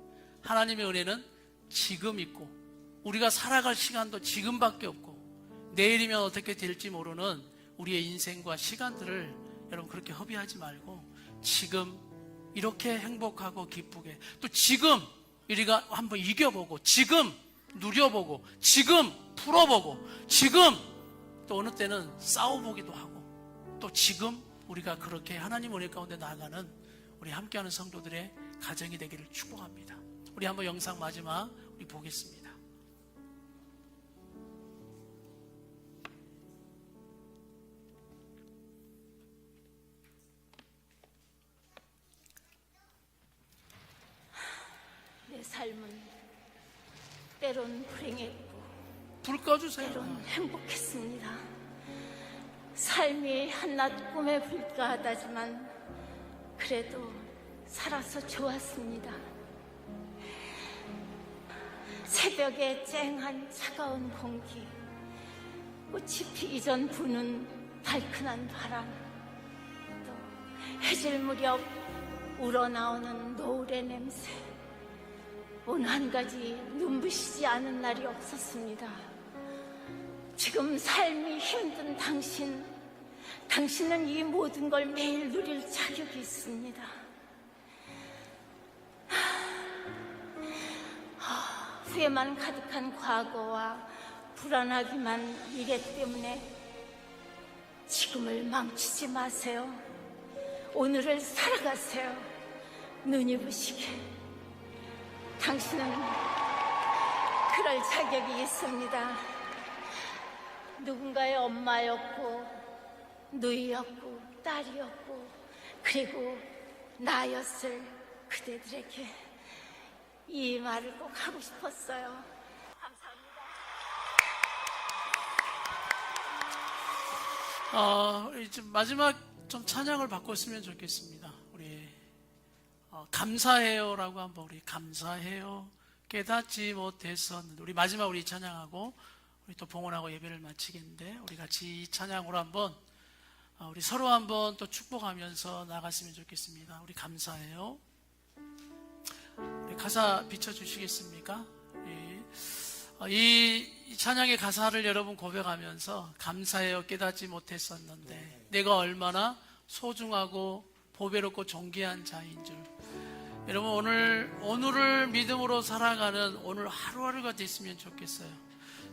A: 하나님의 은혜는 지금 있고 우리가 살아갈 시간도 지금밖에 없고 내일이면 어떻게 될지 모르는 우리의 인생과 시간들을 여러분 그렇게 허비하지 말고 지금 이렇게 행복하고 기쁘게 또 지금 우리가 한번 이겨보고 지금 누려보고 지금 풀어보고 지금 또 어느 때는 싸워보기도 하고 또 지금 우리가 그렇게 하나님 은혜 가운데 나아가는 우리 함께하는 성도들의 가정이 되기를 축복합니다. 우리 한번 영상 마지막 우리 보겠습니다.
B: 내 삶은 때론 불행했고
A: 불 꺼주세요.
B: 때론 행복했습니다. 삶이 한낱 꿈에 불과하다지만 그래도 살아서 좋았습니다. 새벽의 쨍한 차가운 공기, 꽃이 피기 전 부는 달큰한 바람, 또 해질 무렵 우러나오는 노을의 냄새. 오늘 한 가지 눈부시지 않은 날이 없었습니다. 지금 삶이 힘든 당신은 이 모든 걸 매일 누릴 자격이 있습니다. 후회만 가득한 과거와 불안하기만 미래 때문에 지금을 망치지 마세요. 오늘을 살아가세요. 눈이 부시게. 당신은 그럴 자격이 있습니다. 누군가의 엄마였고 누이였고 딸이었고 그리고 나였을 그대들에게 이 말을 꼭 하고 싶었어요. 감사합니다.
A: 이제 마지막 좀 찬양을 바꿨으면 좋겠습니다. 우리 감사해요라고 한번 우리 감사해요 깨닫지 못했었는데 우리 마지막 우리 찬양하고 우리 또 봉헌하고 예배를 마치겠는데 우리 같이 이 찬양으로 한번 우리 서로 한번 또 축복하면서 나갔으면 좋겠습니다. 우리 감사해요. 우리 가사 비춰주시겠습니까? 이 찬양의 가사를 여러분 고백하면서 감사해요 깨닫지 못했었는데 내가 얼마나 소중하고 보배롭고 존귀한 자인 줄. 여러분 오늘을 믿음으로 살아가는 오늘 하루하루가 됐으면 좋겠어요.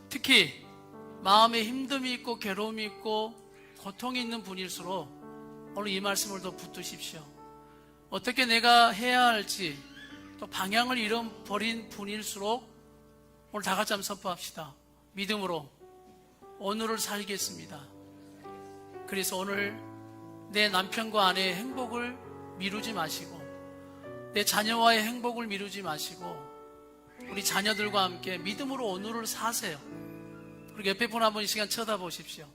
A: 특히 마음에 힘듦이 있고 괴로움이 있고 고통이 있는 분일수록 오늘 이 말씀을 더 붙드십시오. 어떻게 내가 해야 할지 또 방향을 잃어버린 분일수록 오늘 다 같이 한번 선포합시다. 믿음으로 오늘을 살겠습니다. 그래서 오늘 내 남편과 아내의 행복을 미루지 마시고 내 자녀와의 행복을 미루지 마시고 우리 자녀들과 함께 믿음으로 오늘을 사세요. 그리고 옆에 분 한번 이 시간 쳐다보십시오.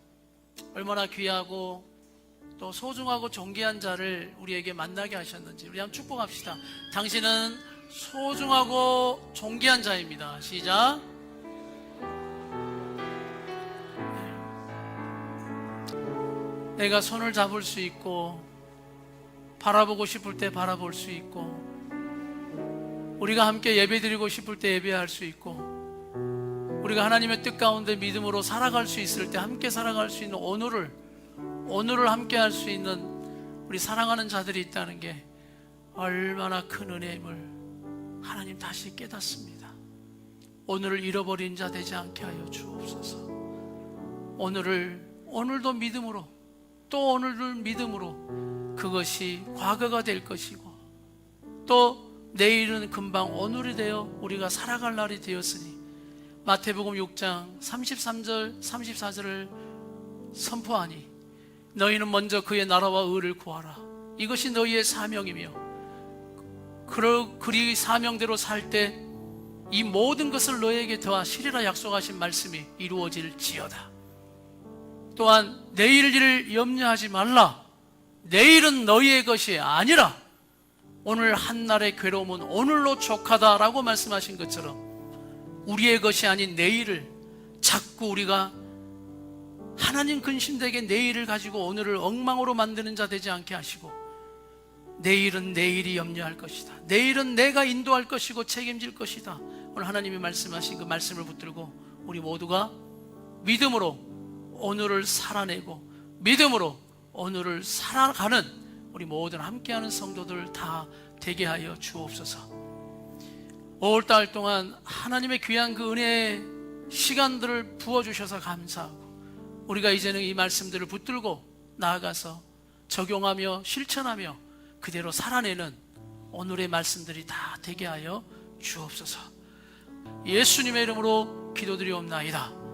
A: 얼마나 귀하고 또 소중하고 존귀한 자를 우리에게 만나게 하셨는지 우리 한번 축복합시다. 당신은 소중하고 존귀한 자입니다. 시작. 내가 손을 잡을 수 있고 바라보고 싶을 때 바라볼 수 있고 우리가 함께 예배드리고 싶을 때 예배할 수 있고 우리가 하나님의 뜻 가운데 믿음으로 살아갈 수 있을 때 함께 살아갈 수 있는 오늘을 함께 할 수 있는 우리 사랑하는 자들이 있다는 게 얼마나 큰 은혜임을 하나님 다시 깨닫습니다. 오늘을 잃어버린 자 되지 않게 하여 주옵소서. 오늘도 믿음으로 또 오늘을 믿음으로 그것이 과거가 될 것이고 또 내일은 금방 오늘이 되어 우리가 살아갈 날이 되었으니 마태복음 6장 33절 34절을 선포하니 너희는 먼저 그의 나라와 의를 구하라. 이것이 너희의 사명이며 그리 사명대로 살 때 이 모든 것을 너희에게 더하시리라 약속하신 말씀이 이루어질지어다. 또한 내일 일을 염려하지 말라. 내일은 너희의 것이 아니라 오늘 한날의 괴로움은 오늘로 족하다라고 말씀하신 것처럼 우리의 것이 아닌 내일을 자꾸 우리가 하나님 근심되게 내일을 가지고 오늘을 엉망으로 만드는 자 되지 않게 하시고 내일은 내일이 염려할 것이다. 내일은 내가 인도할 것이고 책임질 것이다. 오늘 하나님이 말씀하신 그 말씀을 붙들고 우리 모두가 믿음으로 오늘을 살아내고 믿음으로 오늘을 살아가는 우리 모든 함께하는 성도들 다 되게 하여 주옵소서. 5월달 동안 하나님의 귀한 그 은혜의 시간들을 부어주셔서 감사하고 우리가 이제는 이 말씀들을 붙들고 나아가서 적용하며 실천하며 그대로 살아내는 오늘의 말씀들이 다 되게 하여 주옵소서. 예수님의 이름으로 기도드리옵나이다.